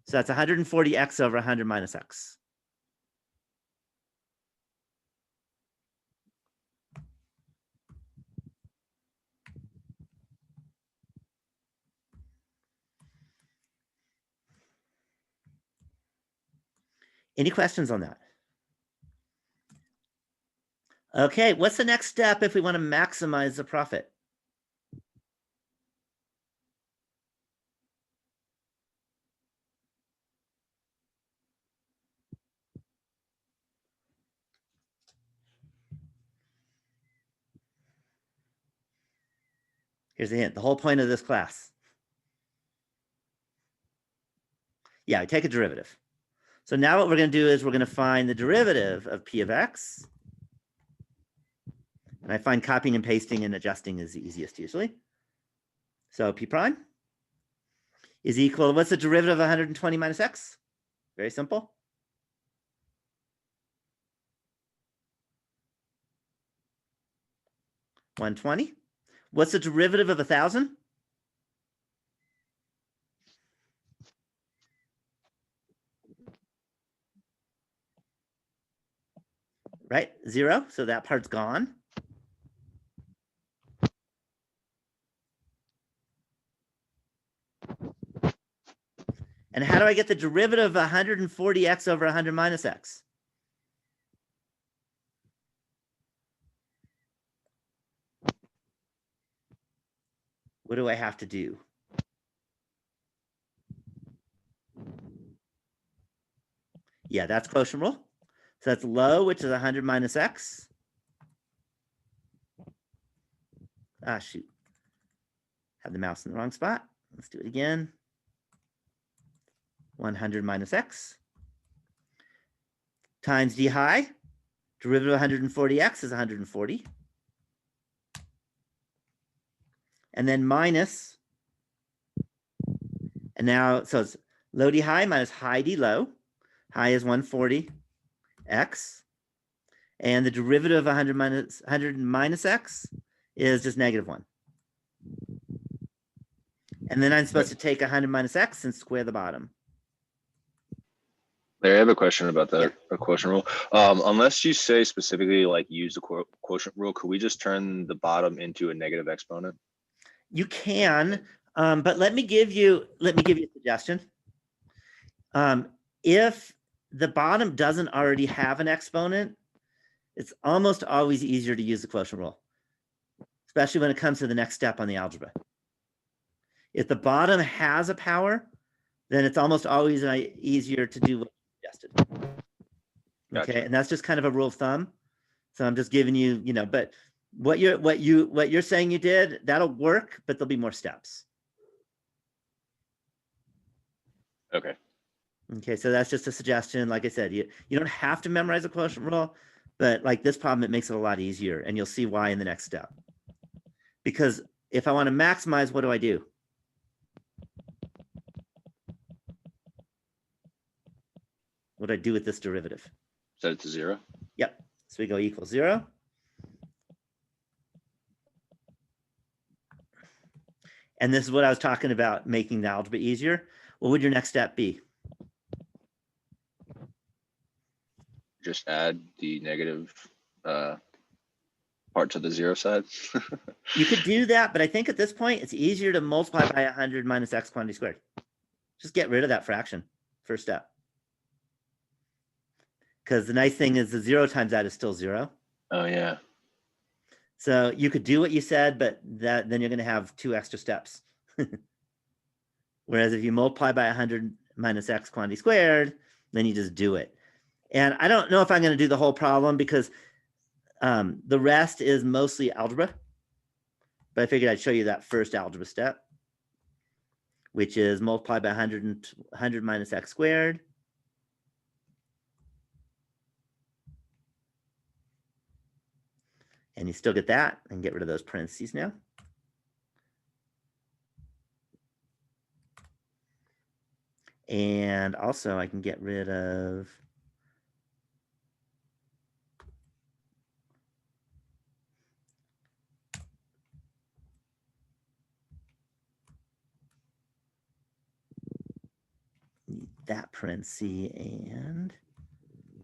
So that's 140X over 100 minus X. Any questions on that? Okay, what's the next step if we want to maximize the profit? Here's the hint, the whole point of this class. Yeah, we take a derivative. So now what we're going to do is we're going to find the derivative of P of X. And I find copying and pasting and adjusting is the easiest usually. So P prime is equal to, what's the derivative of 120 minus X? Very simple. $120. What's the derivative of 1,000? Right, 0. So that part's gone. And how do I get the derivative of 140X over 100 minus X? What do I have to do? Yeah, that's quotient rule. So that's low, which is 100 minus X. Ah, shoot. Have the mouse in the wrong spot. Let's do it again. 100 minus X times D high. Derivative of 140X is 140. And then minus, and now, so it's low D high minus high D low. High is 140X. And the derivative of 100 minus X is just -1. And then I'm supposed to take 100 minus x and square the bottom. Larry, I have a question about Yeah. the quotient rule. Unless you say specifically like use the quotient rule, could we just turn the bottom into a negative exponent? You can, but let me give you a suggestion. If the bottom doesn't already have an exponent, it's almost always easier to use the quotient rule, especially when it comes to the next step on the algebra. If the bottom has a power, then it's almost always easier to do what you suggested. Okay, Gotcha. and that's just kind of a rule of thumb. So I'm just giving you, but what you're saying you did, that'll work, but there'll be more steps. Okay. Okay, so that's just a suggestion. Like I said, you don't have to memorize the quotient rule, but like this problem, it makes it a lot easier, and you'll see why in the next step. Because if I want to maximize, what do I do? What do I do with this derivative? Set it to 0. Yep. So we go equals 0. And this is what I was talking about, making the algebra easier. What would your next step be? Just add the negative part to the 0 side. You could do that, but I think at this point, it's easier to multiply by 100 minus x quantity squared. Just get rid of that fraction, first step. Because the nice thing is the 0 times that is still 0. Oh yeah. So you could do what you said, but then you're going to have 2 extra steps. Whereas if you multiply by 100 minus x quantity squared, then you just do it. And I don't know if I'm going to do the whole problem because the rest is mostly algebra. But I figured I'd show you that first algebra step, which is multiply by 100 minus x squared. And you still get that, and get rid of those parentheses now. And also I can get rid of that parenthesis, and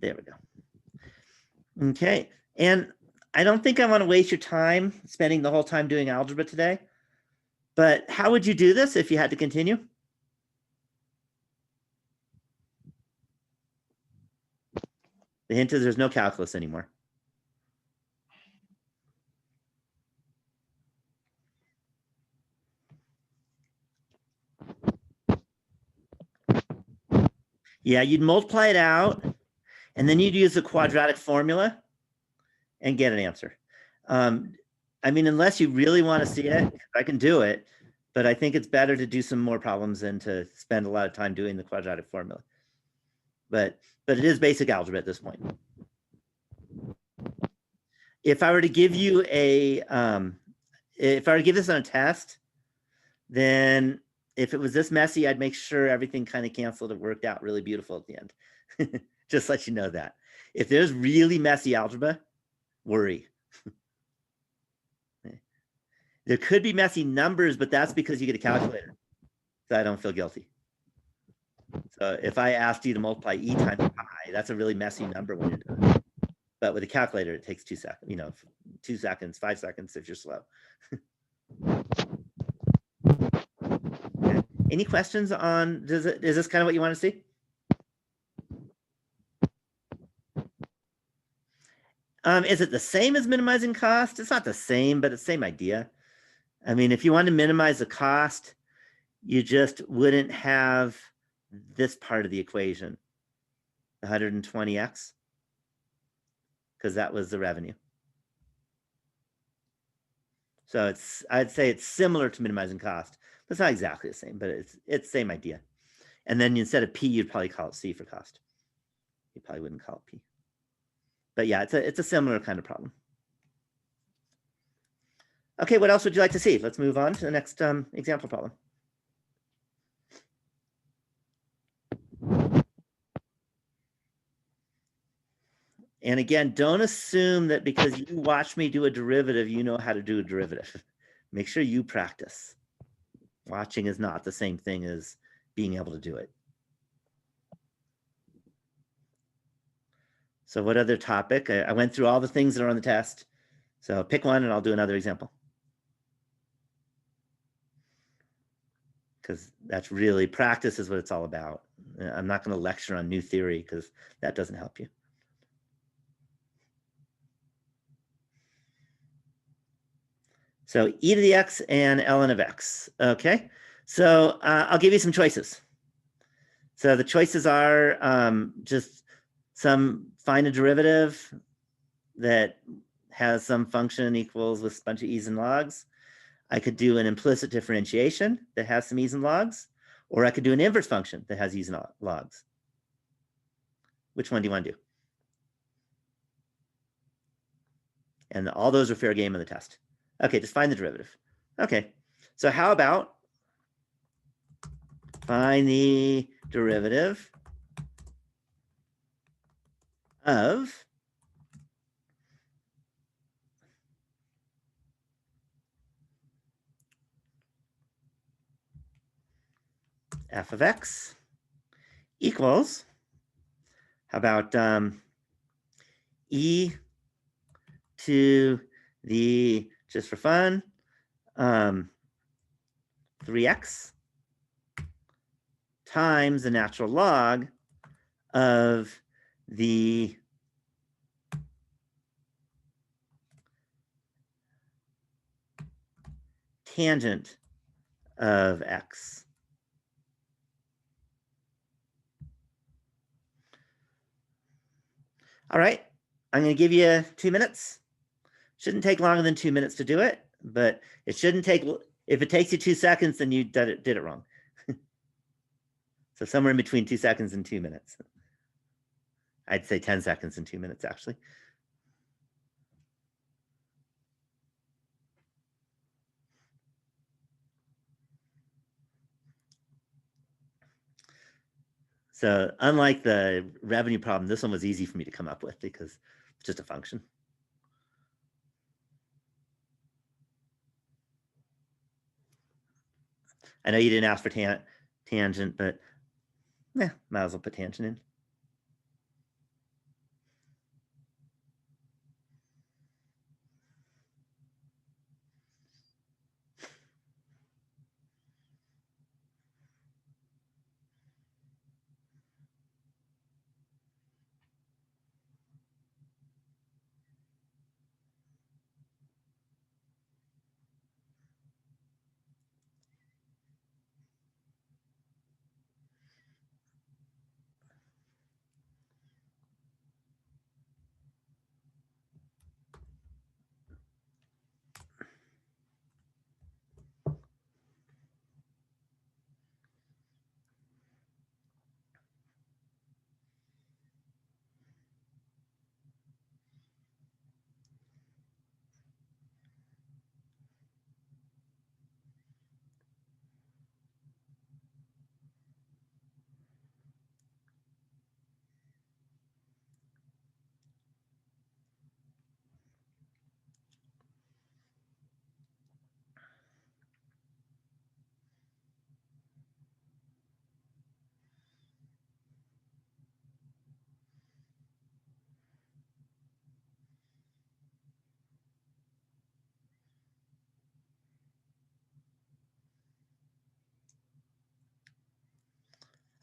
there we go. Okay, and I don't think I want to waste your time spending the whole time doing algebra today, but how would you do this if you had to continue? The hint is there's no calculus anymore. Yeah, you'd multiply it out, and then you'd use the quadratic formula and get an answer. I mean, unless you really want to see it, I can do it, but I think it's better to do some more problems than to spend a lot of time doing the quadratic formula. But it is basic algebra at this point. If I were to give you if I were to give this on a test, then if it was this messy, I'd make sure everything kind of canceled. It worked out really beautiful at the end. Just let you know that. If there's really messy algebra, worry. There could be messy numbers, but that's because you get a calculator. So I don't feel guilty. So if I asked you to multiply e times pi, that's a really messy number when you're doing it. But with a calculator, it takes 2 seconds, 2 seconds, 5 seconds if you're slow. Okay. Any questions on, is this kind of what you want to see? Is it the same as minimizing cost? It's not the same, but it's the same idea. I mean, if you want to minimize the cost, you just wouldn't have this part of the equation, 120x, because that was the revenue. So I'd say it's similar to minimizing cost, but it's not exactly the same, but it's the same idea. And then instead of P, you'd probably call it C for cost. You probably wouldn't call it P. But yeah, it's a similar kind of problem. Okay, what else would you like to see? Let's move on to the next example problem. And again, don't assume that because you watch me do a derivative, you know how to do a derivative. Make sure you practice. Watching is not the same thing as being able to do it. So what other topic? I went through all the things that are on the test. So pick one and I'll do another example. Because that's really, practice is what it's all about. I'm not going to lecture on new theory because that doesn't help you. So e to the x and ln of x. Okay, so I'll give you some choices. So the choices are just find a derivative that has some function equals with a bunch of e's and logs. I could do an implicit differentiation that has some e's and logs, or I could do an inverse function that has e's and logs. Which one do you want to do? And all those are fair game in the test. Okay, just find the derivative. Okay, so how about find the derivative of f of x equals, how about e to the, just for fun, 3x times the natural log of the tangent of x. All right, I'm going to give you 2 minutes. Shouldn't take longer than 2 minutes to do it, but it shouldn't take, if it takes you 2 seconds, then you did it wrong. So somewhere in between 2 seconds and 2 minutes. I'd say 10 seconds and 2 minutes, actually. So unlike the revenue problem, this one was easy for me to come up with because it's just a function. I know you didn't ask for tangent, but yeah, might as well put tangent in.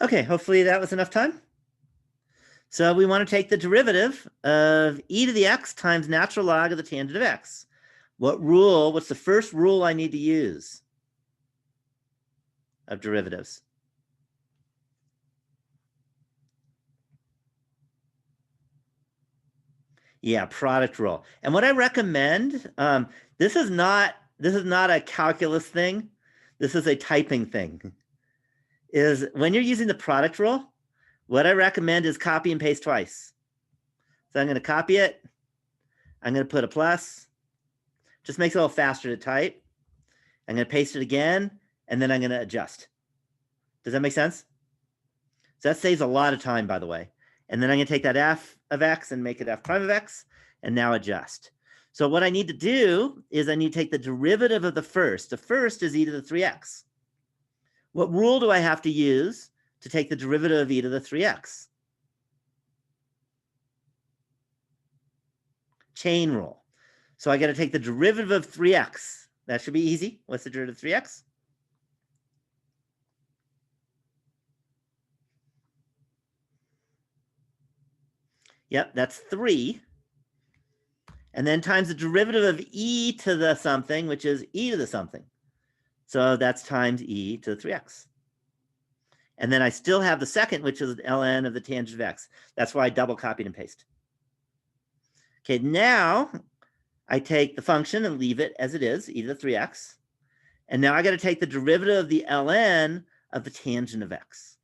Okay, hopefully that was enough time. So we want to take the derivative of e to the x times natural log of the tangent of x. What's the first rule I need to use of derivatives? Yeah, product rule. And what I recommend, this is not a calculus thing. This is a typing thing. Is when you're using the product rule, what I recommend is copy and paste twice. So I'm going to copy it. I'm going to put a plus. Just makes it a little faster to type. I'm going to paste it again, and then I'm going to adjust. Does that make sense? So that saves a lot of time, by the way. And then I'm going to take that f of x and make it f prime of x, and now adjust. So what I need to do is I need to take the derivative of the first. The first is e to the 3x. What rule do I have to use to take the derivative of e to the 3x? Chain rule. So I got to take the derivative of 3x. That should be easy. What's the derivative of 3x? Yep, that's 3. And then times the derivative of e to the something, which is e to the something. So that's times e to the 3x. And then I still have the second, which is ln of the tangent of x. That's why I double copied and pasted. Okay, now I take the function and leave it as it is, e to the 3x. And now I got to take the derivative of the ln of the tangent of x.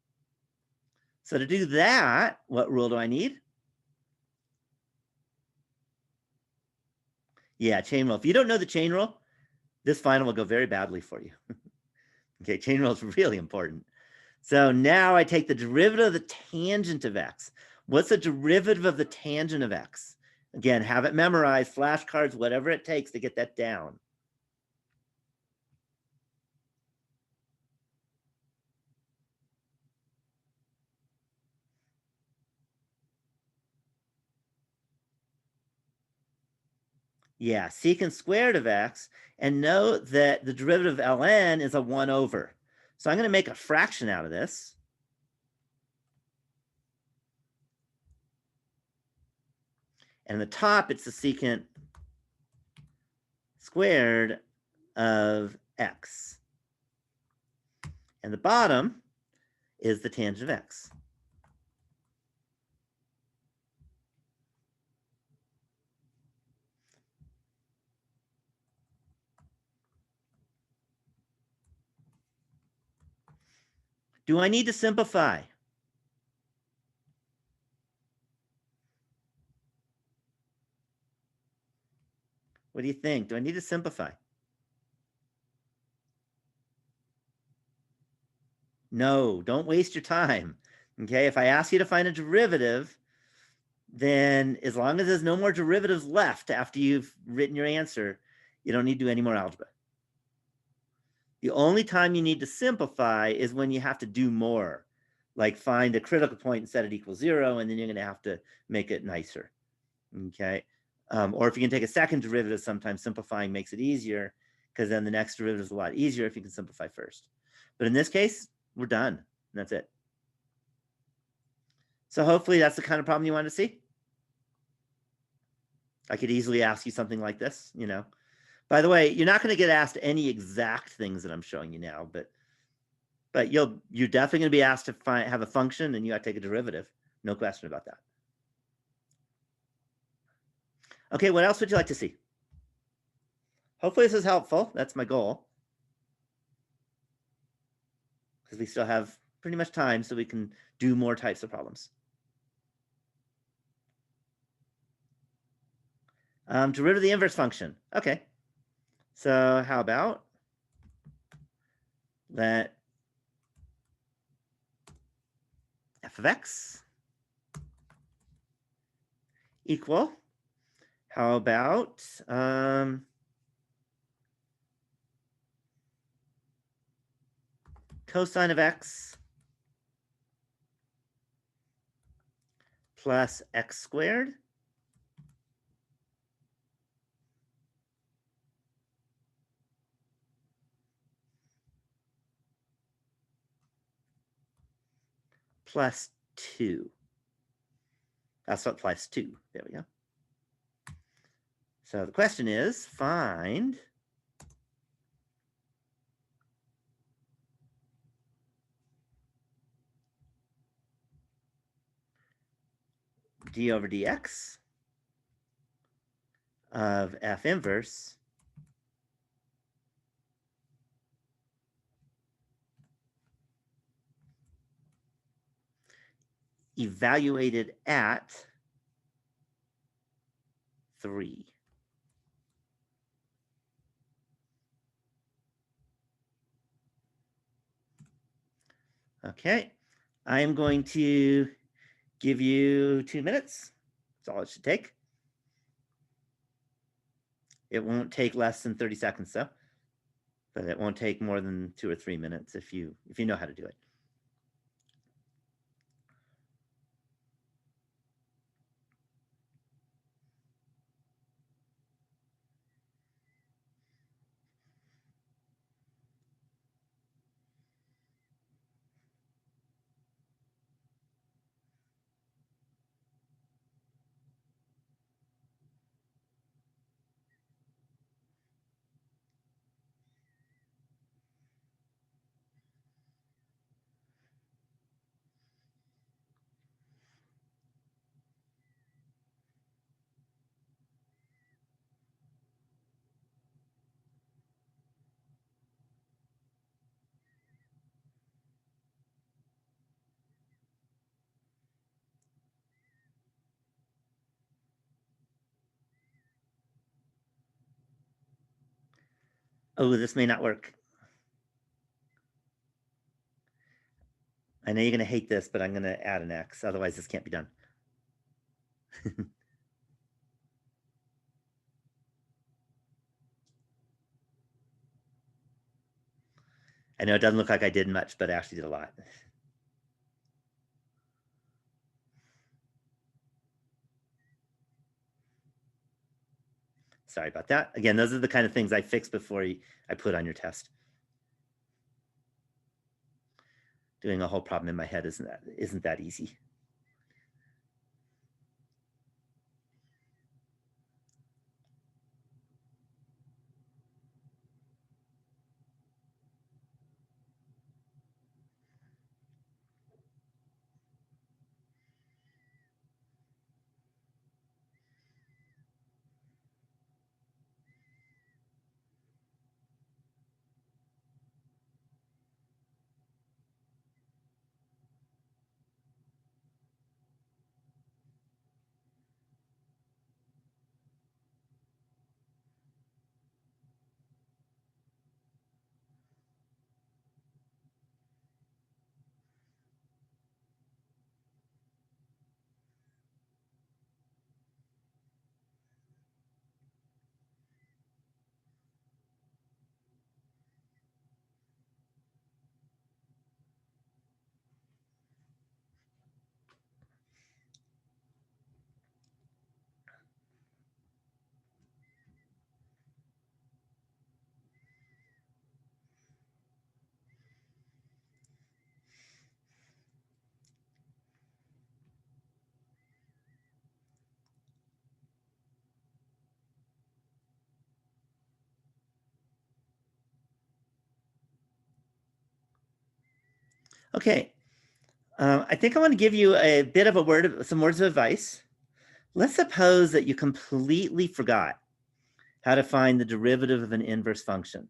So to do that, what rule do I need? Yeah, chain rule. If you don't know the chain rule, this final will go very badly for you. Okay, chain rule is really important. So now I take the derivative of the tangent of x. What's the derivative of the tangent of x? Again, have it memorized, flashcards, whatever it takes to get that down. Yeah, secant squared of x, and note that the derivative of ln is a 1 over. So I'm going to make a fraction out of this. And the top, it's the secant squared of x. And the bottom is the tangent of x. Do I need to simplify? What do you think? Do I need to simplify? No, don't waste your time. Okay, if I ask you to find a derivative, then as long as there's no more derivatives left after you've written your answer, you don't need to do any more algebra. The only time you need to simplify is when you have to do more, like find a critical point and set it equals 0, and then you're going to have to make it nicer. Okay, or if you can take a second derivative, sometimes simplifying makes it easier, because then the next derivative is a lot easier if you can simplify first. But in this case, we're done. And that's it. So hopefully that's the kind of problem you want to see. I could easily ask you something like this, you know. By the way, you're not going to get asked any exact things that I'm showing you now, but you're definitely going to be asked to have a function, and you have to take a derivative. No question about that. Okay, what else would you like to see? Hopefully this is helpful. That's my goal. Because we still have pretty much time so we can do more types of problems. Derivative of the inverse function. Okay. So how about let f of x equal, how about cosine of x plus x squared plus 2. That's what plus 2. There we go. So the question is, find d over dx of f inverse evaluated at 3. Okay, I am going to give you 2 minutes. That's all it should take. It won't take less than 30 seconds, though. but it won't take more than 2 or 3 minutes if you know how to do it. Oh, this may not work. I know you're going to hate this, but I'm going to add an X. Otherwise, this can't be done. I know it doesn't look like I did much, but I actually did a lot. Sorry about that. Again, those are the kind of things I fix before I put on your test. Doing a whole problem in my head isn't that easy. Okay, I think I want to give you a bit of some words of advice. Let's suppose that you completely forgot how to find the derivative of an inverse function.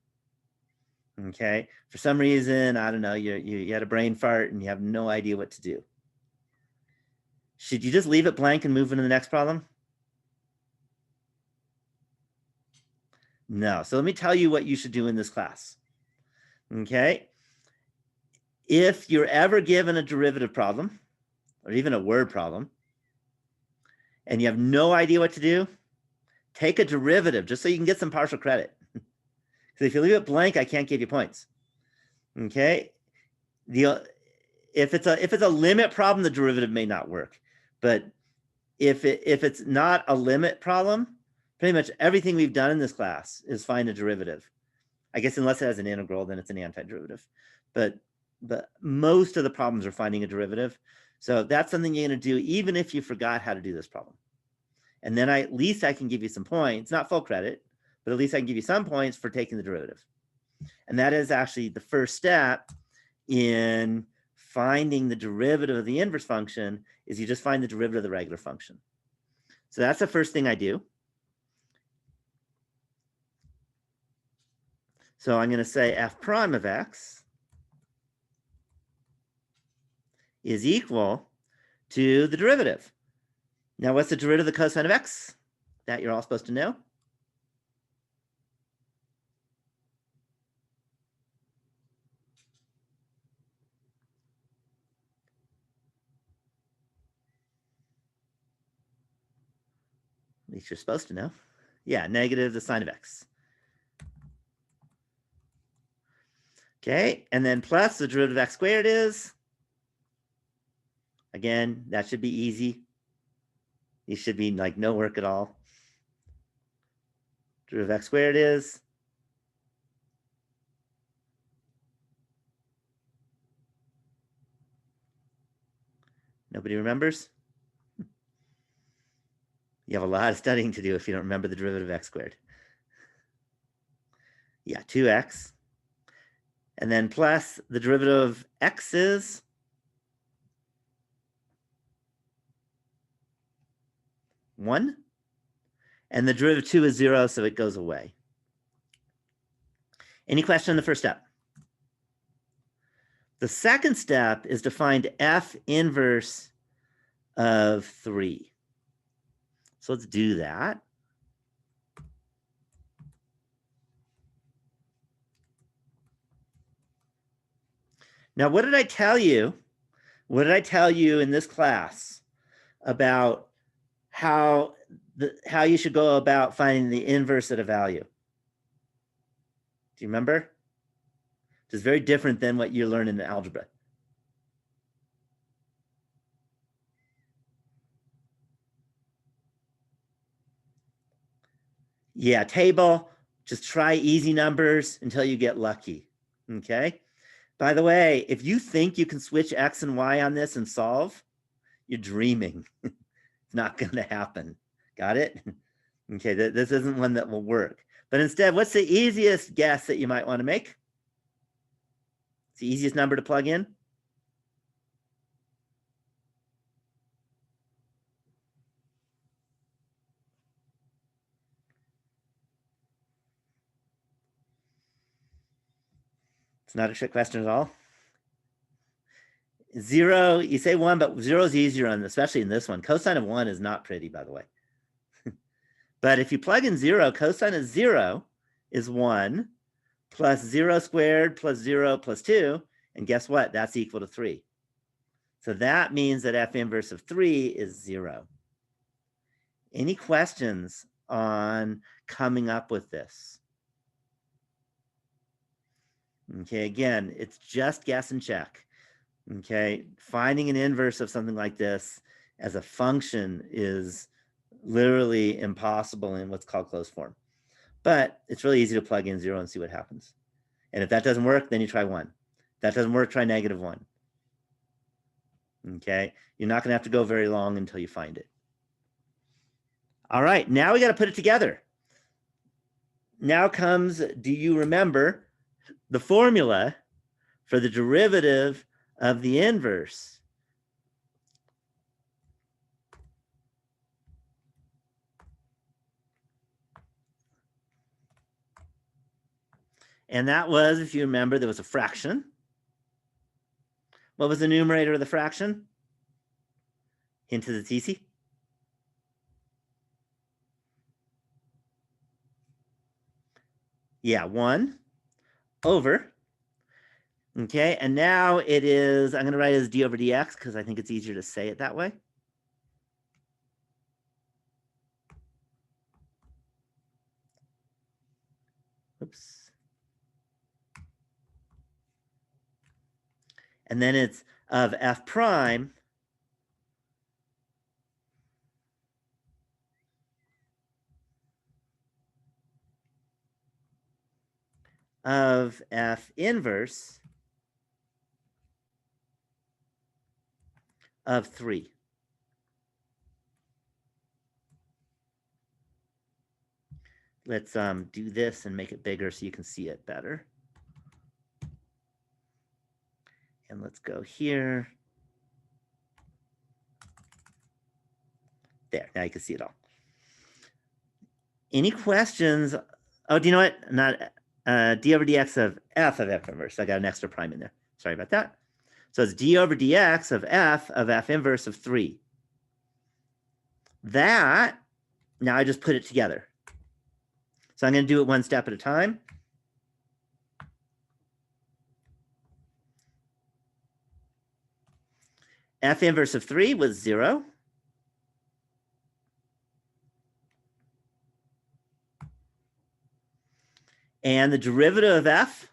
Okay, for some reason, I don't know, you had a brain fart and you have no idea what to do. Should you just leave it blank and move into the next problem? No. So let me tell you what you should do in this class. Okay. If you're ever given a derivative problem, or even a word problem, and you have no idea what to do, take a derivative just so you can get some partial credit. Because if you leave it blank, I can't give you points. Okay. If it's a limit problem, the derivative may not work. But if it's not a limit problem, pretty much everything we've done in this class is find a derivative. I guess unless it has an integral, then it's an antiderivative. But most of the problems are finding a derivative. So that's something you're going to do even if you forgot how to do this problem. And then at least I can give you some points, not full credit, but at least I can give you some points for taking the derivative. And that is actually the first step in finding the derivative of the inverse function, is you just find the derivative of the regular function. So that's the first thing I do. So I'm going to say f prime of x is equal to the derivative. Now, what's the derivative of the cosine of x? That you're all supposed to know. At least you're supposed to know. Yeah, negative the sine of x. Okay, and then plus the derivative of x squared is, again, that should be easy. These should be like no work at all. Derivative of x squared is, nobody remembers? You have a lot of studying to do if you don't remember the derivative of x squared. Yeah, 2x. And then plus the derivative of x is 1. And the derivative of 2 is 0, so it goes away. Any question on the first step? The second step is to find f inverse of 3. So let's do that. Now, what did I tell you? What did I tell you in this class about how you should go about finding the inverse at a value? Do you remember? It's very different than what you learn in algebra. Yeah, table, just try easy numbers until you get lucky, okay? By the way, if you think you can switch x and y on this and solve, you're dreaming. It's not gonna happen, got it? Okay, this isn't one that will work. But instead, what's the easiest guess that you might wanna make? It's the easiest number to plug in? It's not a trick question at all. 0, you say 1, but 0 is easier on, especially in this one. Cosine of 1 is not pretty, by the way. But if you plug in 0, cosine of 0 is 1 plus 0 squared plus 0 plus 2. And guess what? That's equal to 3. So that means that f inverse of 3 is 0. Any questions on coming up with this? Okay, again, it's just guess and check. Okay, finding an inverse of something like this as a function is literally impossible in what's called closed form. But it's really easy to plug in 0 and see what happens. And if that doesn't work, then you try 1. If that doesn't work, try -1. Okay, you're not going to have to go very long until you find it. All right, now we got to put it together. Now comes, do you remember the formula for the derivative of the inverse? And that was, if you remember, there was a fraction. What was the numerator of the fraction? Hint that it's easy. Yeah, 1 over. Okay, and now it is, I'm going to write it as d over dx because I think it's easier to say it that way. Oops. And then it's of f prime of f inverse of 3. Let's do this and make it bigger so you can see it better. And let's go here. There, now you can see it all. Any questions? Oh, do you know what? Not d over dx of f inverse. I got an extra prime in there. Sorry about that. So it's d over dx of f inverse of 3. That, now I just put it together. So I'm going to do it one step at a time. F inverse of 3 was 0. And the derivative of f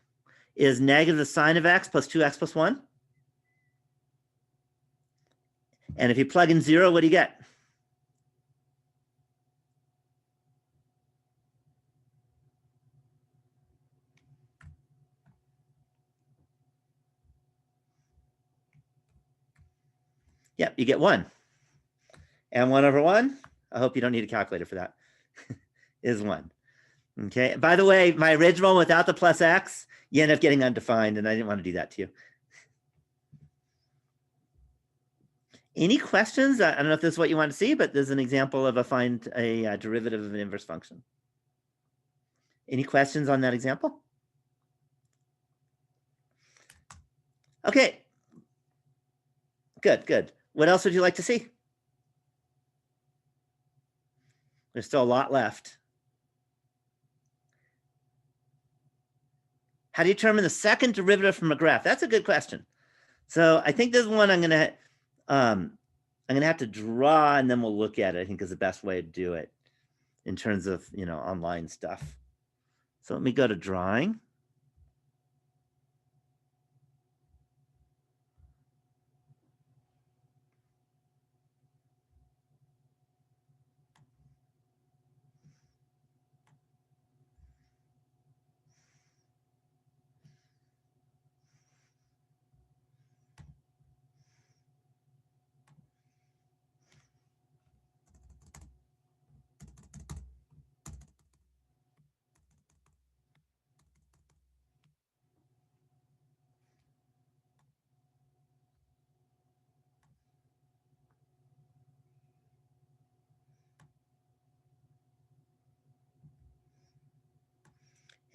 is negative the sine of x plus 2x plus 1. And if you plug in 0, what do you get? Yep, you get 1. And 1 over 1, I hope you don't need a calculator for that, is 1. Okay, by the way, my original without the plus x, you end up getting undefined, and I didn't want to do that to you. Any questions? I don't know if this is what you want to see, but there's an example of find a derivative of an inverse function. Any questions on that example? Okay. Good, good. What else would you like to see? There's still a lot left. How do you determine the second derivative from a graph? That's a good question. So I think this one I'm gonna have to draw, and then we'll look at it, I think is the best way to do it in terms of, online stuff. So let me go to drawing.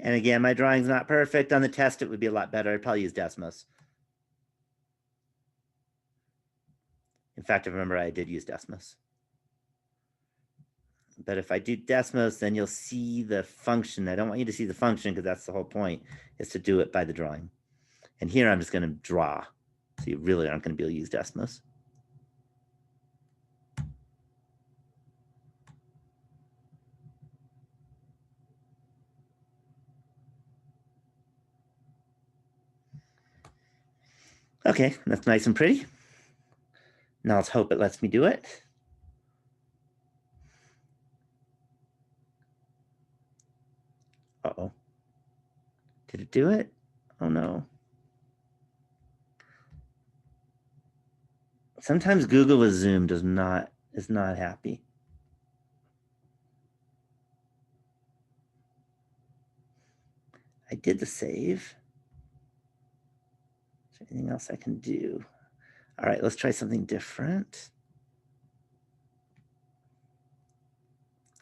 And again, my drawing's not perfect. On the test, it would be a lot better. I'd probably use Desmos. In fact, I remember I did use Desmos. But if I do Desmos, then you'll see the function. I don't want you to see the function because that's the whole point, is to do it by the drawing. And here I'm just going to draw. So you really aren't going to be able to use Desmos. Okay, that's nice and pretty. Now let's hope it lets me do it. Uh-oh. Did it do it? Oh no. Sometimes Google with Zoom is not happy. I did the save. Is there anything else I can do? All right, let's try something different.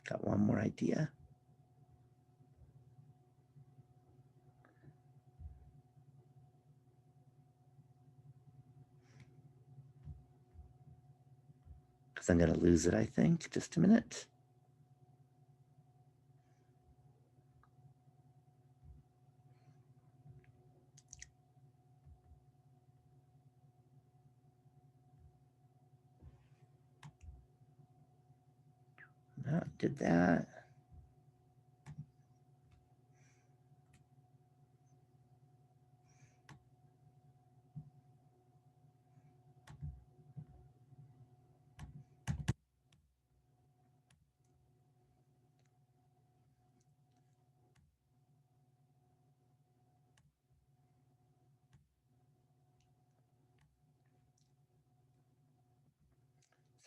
Got one more idea. Because I'm going to lose it, I think. Just a minute. No, did that.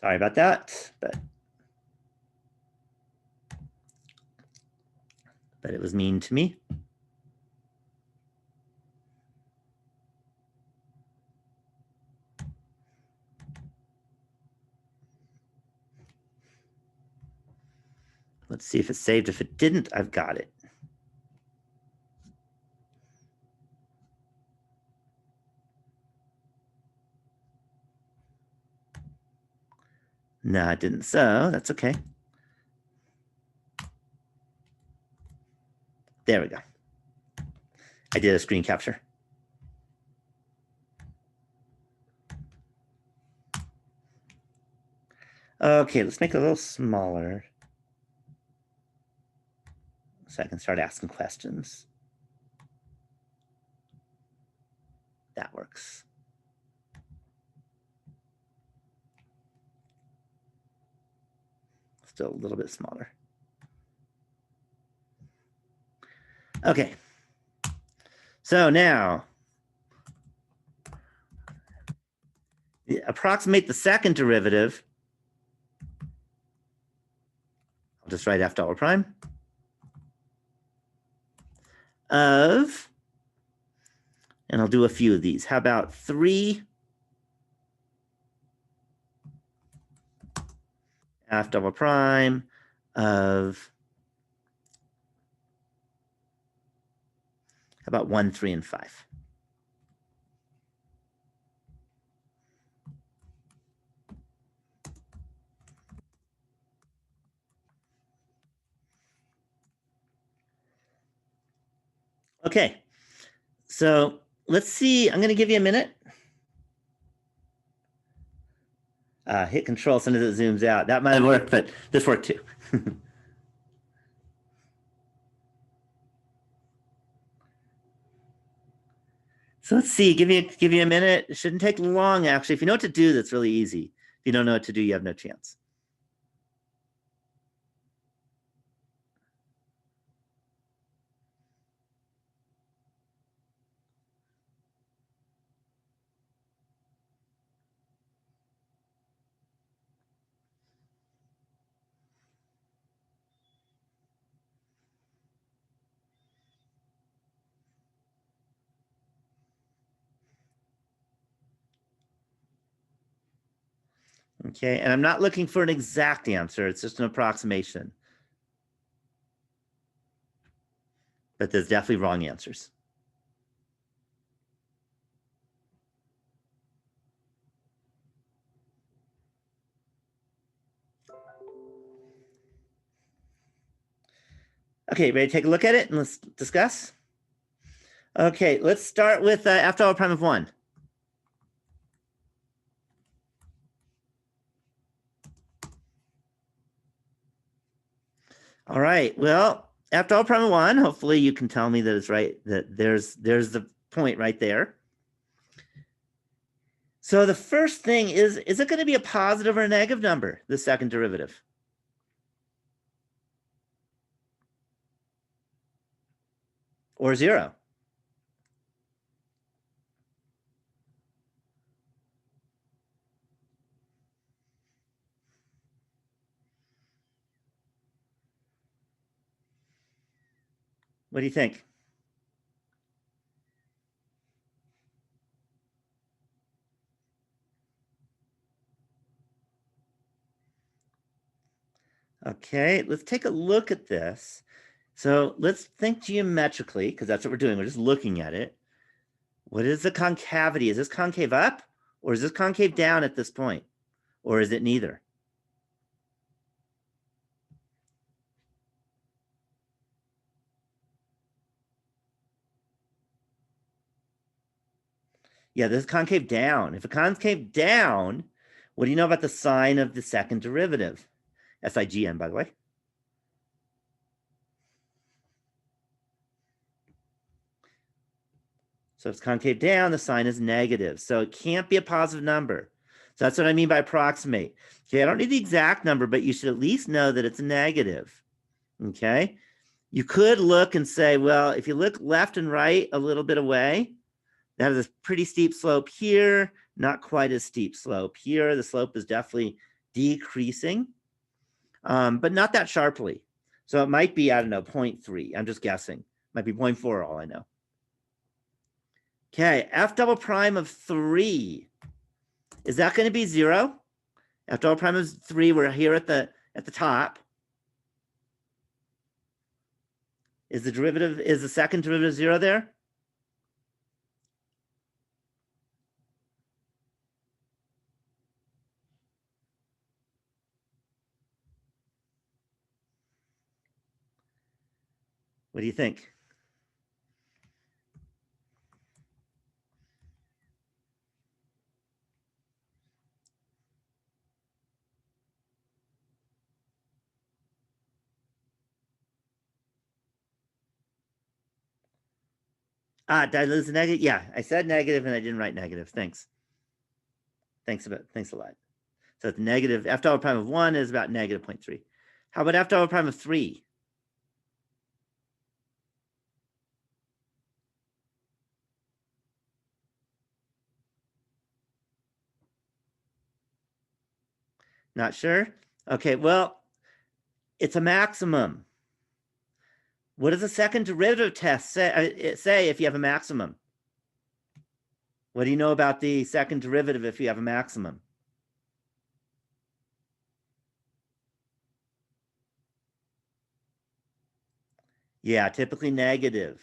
Sorry about that, but it was mean to me. Let's see if it's saved. If it didn't, I've got it. No, it didn't. So that's okay. There we go. I did a screen capture. Okay, let's make it a little smaller so I can start asking questions. that works. Still a little bit smaller. Okay. So now, approximate the second derivative. I'll just write f double prime of, and I'll do a few of these. How about 3 f double prime of, how about 1, 3, and 5? Okay, so let's see. I'm going to give you a minute. Hit control as soon as it zooms out. That might have worked, but this worked too. So let's see, give you a minute. It shouldn't take long, actually. If you know what to do, that's really easy. If you don't know what to do, you have no chance. Okay, and I'm not looking for an exact answer. It's just an approximation. But there's definitely wrong answers. Okay, ready to take a look at it and let's discuss? Okay, let's start with f double prime of 1. All right, well, f double prime of 1, hopefully you can tell me that it's right, that there's the point right there. So the first thing is it going to be a positive or a negative number, the second derivative? Or 0? What do you think? Okay, let's take a look at this. So let's think geometrically, because that's what we're doing. We're just looking at it. What is the concavity? Is this concave up or is this concave down at this point? Or is it neither? Yeah, this is concave down. If a concave down, what do you know about the sign of the second derivative? SIGN, by the way. So if it's concave down, the sign is negative. So it can't be a positive number. So that's what I mean by approximate. Okay, I don't need the exact number, but you should at least know that it's negative. Okay, you could look and say, well, if you look left and right a little bit away, that is a pretty steep slope here, not quite as steep slope here. The slope is definitely decreasing, but not that sharply. So it might be, I don't know, 0.3. I'm just guessing. Might be 0.4, all I know. Okay, f double prime of 3. Is that going to be 0? F double prime of 3, we're here at the top. Is the second derivative 0 there? What do you think? Did I lose the negative? Yeah, I said negative and I didn't write negative. Thanks. Thanks a lot. So it's negative, f double prime of 1 is about negative 0.3. How about f double prime of 3? Not sure? Okay, well, it's a maximum. What does the second derivative test say if you have a maximum? What do you know about the second derivative if you have a maximum? Yeah, typically negative,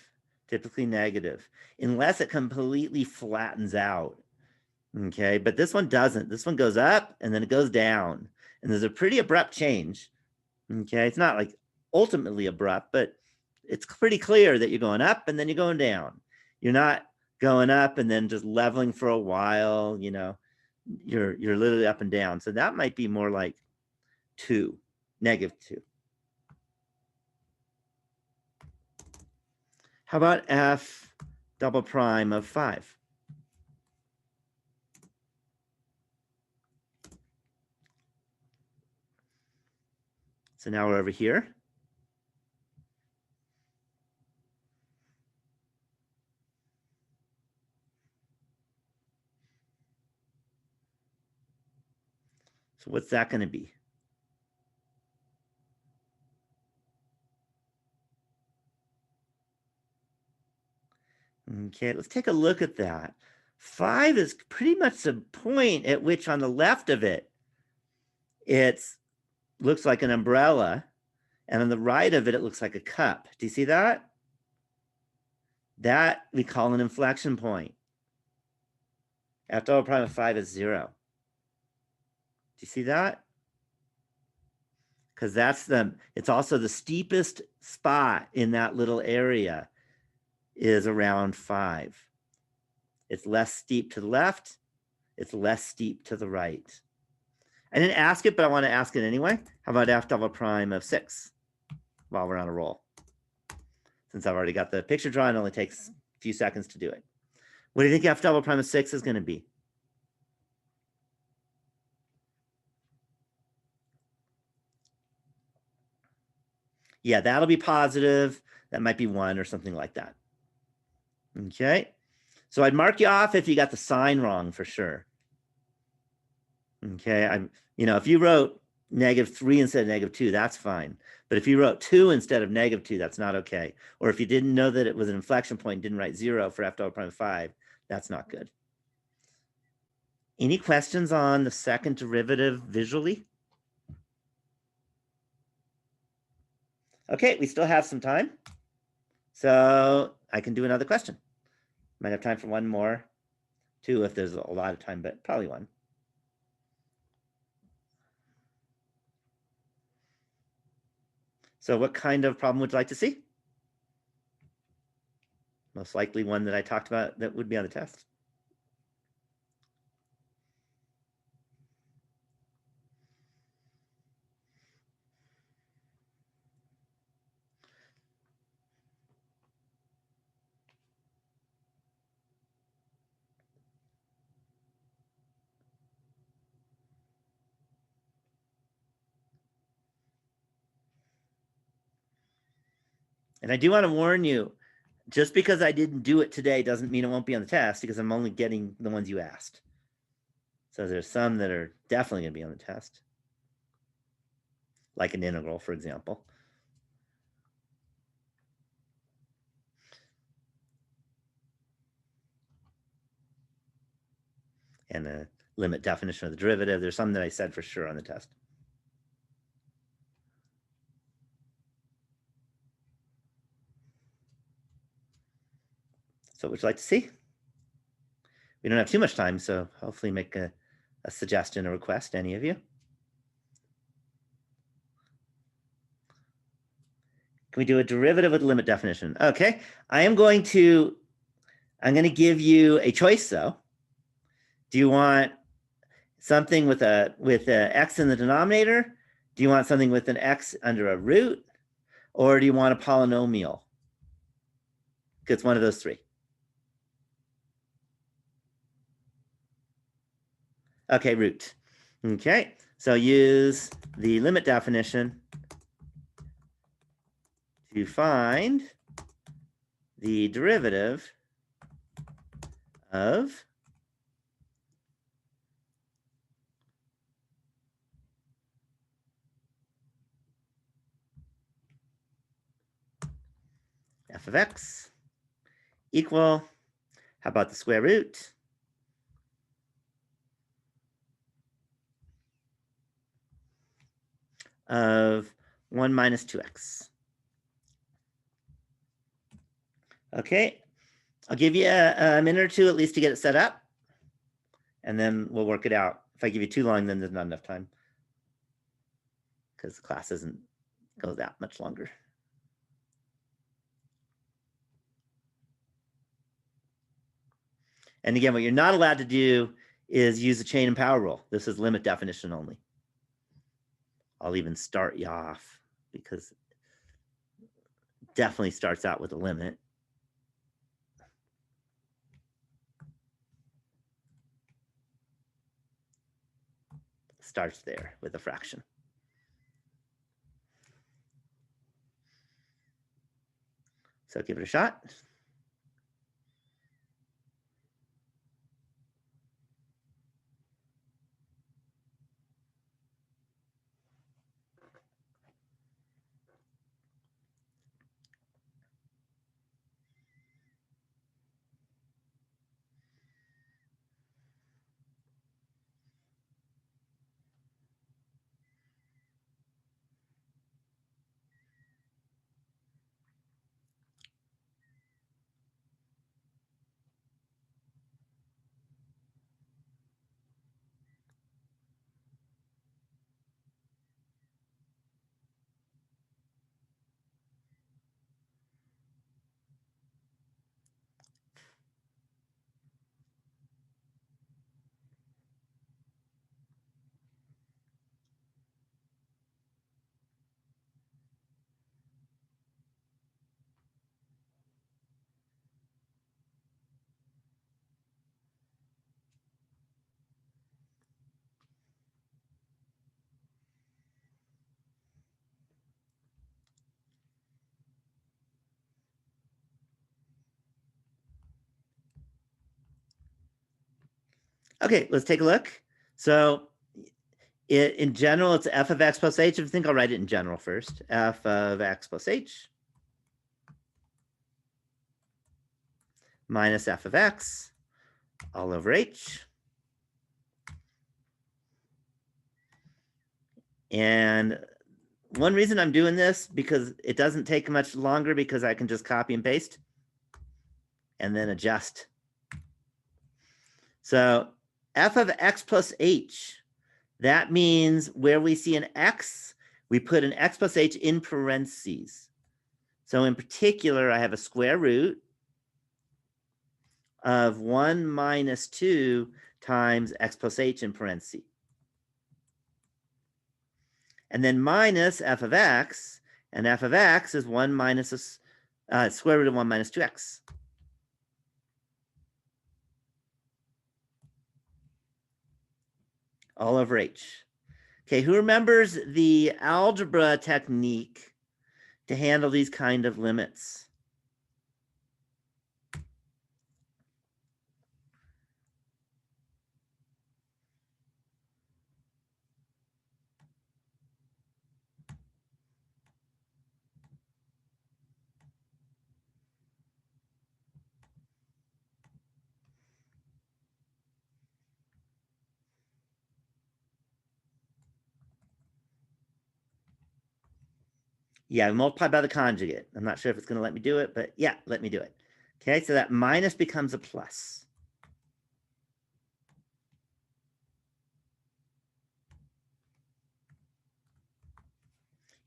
unless it completely flattens out. Okay, but this one doesn't. This one goes up and then it goes down. And there's a pretty abrupt change. Okay, it's not like ultimately abrupt, but it's pretty clear that you're going up and then you're going down. You're not going up and then just leveling for a while, you know, you're literally up and down. So that might be more like 2, negative 2. How about f double prime of 5? So now we're over here. So what's that going to be? Okay, let's take a look at that. 5 is pretty much the point at which on the left of it, it looks like an umbrella. And on the right of it, it looks like a cup. Do you see that? That we call an inflection point. F double prime of 5 is 0. Do you see that? Because it's also the steepest spot in that little area is around 5. It's less steep to the left. It's less steep to the right. I didn't ask it, but I want to ask it anyway. How about f double prime of 6 while we're on a roll? Since I've already got the picture drawn, it only takes a few seconds to do it. What do you think f double prime of 6 is going to be? Yeah, that'll be positive. That might be 1 or something like that. Okay. So I'd mark you off if you got the sign wrong for sure. Okay. If you wrote -3 instead of -2, that's fine. But if you wrote 2 instead of -2, that's not okay. Or if you didn't know that it was an inflection point, didn't write 0 for f double prime of 5, that's not good. Any questions on the second derivative visually? Okay, we still have some time. So I can do another question. Might have time for one more, 2 if there's a lot of time, but probably 1. So what kind of problem would you like to see? Most likely one that I talked about that would be on the test. And I do want to warn you, just because I didn't do it today doesn't mean it won't be on the test, because I'm only getting the ones you asked. So there's some that are definitely going to be on the test, like an integral, for example. And a limit definition of the derivative. There's some that I said for sure on the test. So what would you like to see? We don't have too much time, so hopefully make a suggestion or request, any of you. Can we do a derivative with limit definition? Okay, I'm going to give you a choice though. Do you want something with a x in the denominator? Do you want something with an x under a root? Or do you want a polynomial? It's one of those 3. Okay, root. Okay, so use the limit definition to find the derivative of f of x equal, how about the square root of 1 minus 2x. Okay, I'll give you a minute or two at least to get it set up, and then we'll work it out. If I give you too long, then there's not enough time because the class doesn't go that much longer. And again, what you're not allowed to do is use the chain and power rule. This is limit definition only. I'll even start you off because it definitely starts out with a limit. Starts there with a fraction. So give it a shot. Okay, let's take a look. So in general, it's f of x plus h. I think I'll write it in general first. F of x plus h minus f of x all over h. And one reason I'm doing this, because it doesn't take much longer because I can just copy and paste and then adjust. So f of x plus h, that means where we see an x, we put an x plus h in parentheses. So in particular, I have a square root of 1 minus 2 times x plus h in parentheses. And then minus f of x, and f of x is 1 minus square root of 1 minus 2x. All over h. Okay, who remembers the algebra technique to handle these kind of limits? Yeah, multiply by the conjugate. I'm not sure if it's going to let me do it, but yeah, let me do it. Okay, so that minus becomes a plus.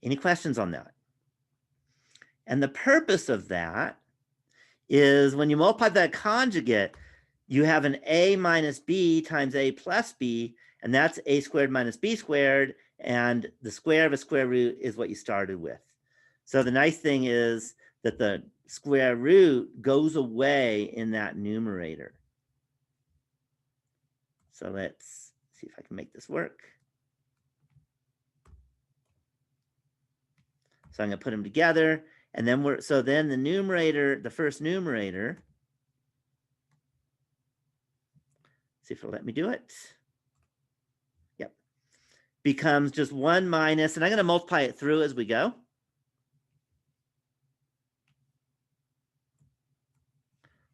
Any questions on that? And the purpose of that is when you multiply that conjugate, you have an a minus b times a plus b, and that's a squared minus b squared, and the square of a square root is what you started with. So the nice thing is that the square root goes away in that numerator. So let's see if I can make this work. So I'm going to put them together, and then then the numerator, the first numerator, see if it'll let me do it. Yep. Becomes just 1 minus, and I'm going to multiply it through as we go.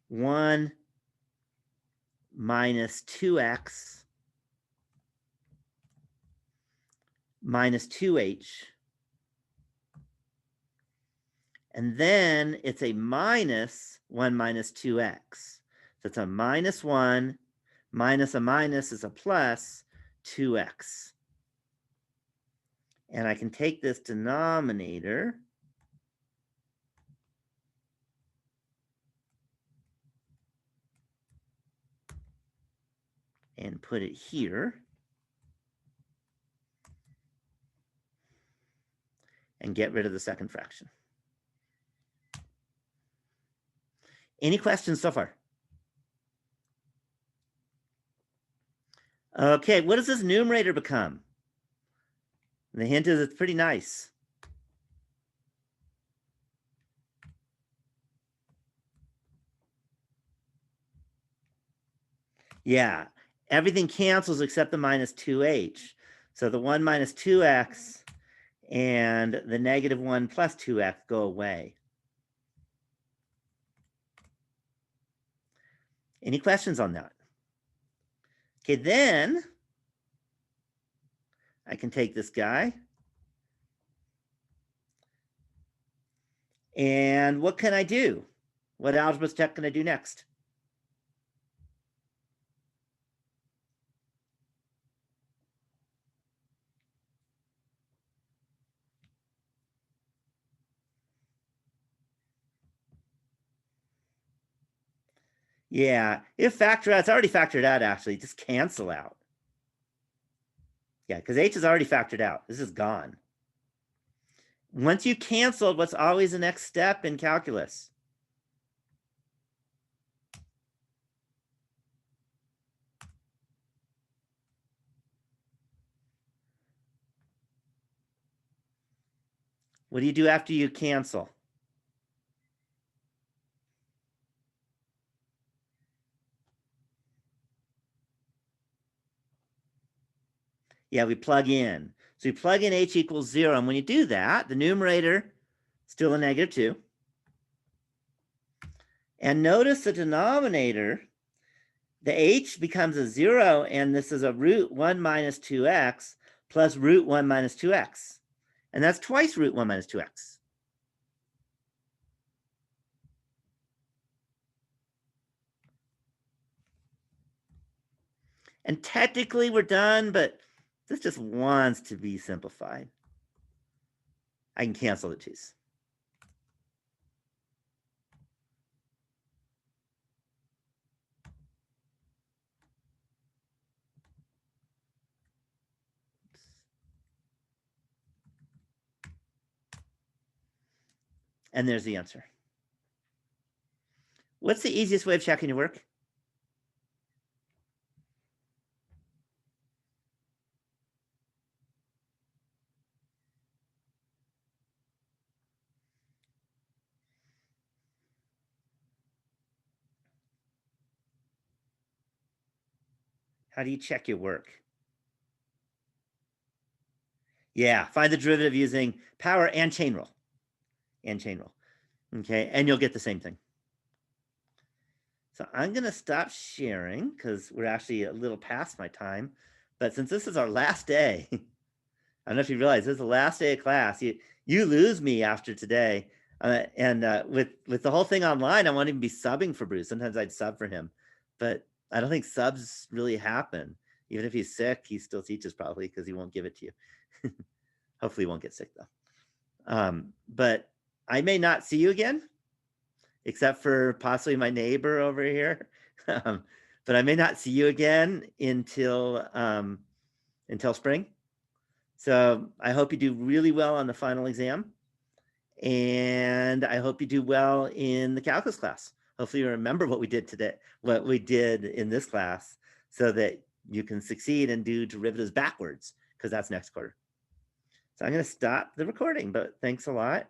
1 minus 2x minus 2h. And then it's a minus 1 minus 2x. So it's a minus 1 minus a minus is a plus 2x. And I can take this denominator and put it here. And get rid of the second fraction. Any questions so far? Okay, what does this numerator become? The hint is it's pretty nice. Yeah, everything cancels except the minus 2h. So the 1 minus 2x and the negative 1 plus 2x go away. Any questions on that? Okay, then I can take this guy. And what can I do? What algebra step can I do next? Yeah, if factor out, it's already factored out actually, just cancel out. Yeah, because h is already factored out. This is gone. Once you canceled, what's always the next step in calculus? What do you do after you cancel? Yeah, we plug in. So we plug in h equals 0. And when you do that, the numerator still a negative 2. And notice the denominator, the h becomes a 0, and this is a root 1 minus 2x plus root 1 minus 2x. And that's twice root 1 minus 2x. And technically we're done, but this just wants to be simplified. I can cancel the 2's. And there's the answer. What's the easiest way of checking your work? How do you check your work? Yeah, find the derivative using power and chain rule. And chain rule. Okay, and you'll get the same thing. So I'm going to stop sharing because we're actually a little past my time. But since this is our last day, I don't know if you realize this is the last day of class. You lose me after today. With the whole thing online, I won't even be subbing for Bruce. Sometimes I'd sub for him. But I don't think subs really happen. Even if he's sick, he still teaches probably because he won't give it to you. Hopefully he won't get sick though. But I may not see you again, except for possibly my neighbor over here. But I may not see you again until spring. So I hope you do really well on the final exam. And I hope you do well in the calculus class. Hopefully you remember what we did today, what we did in this class, so that you can succeed and do derivatives backwards because that's next quarter. So I'm going to stop the recording, but thanks a lot.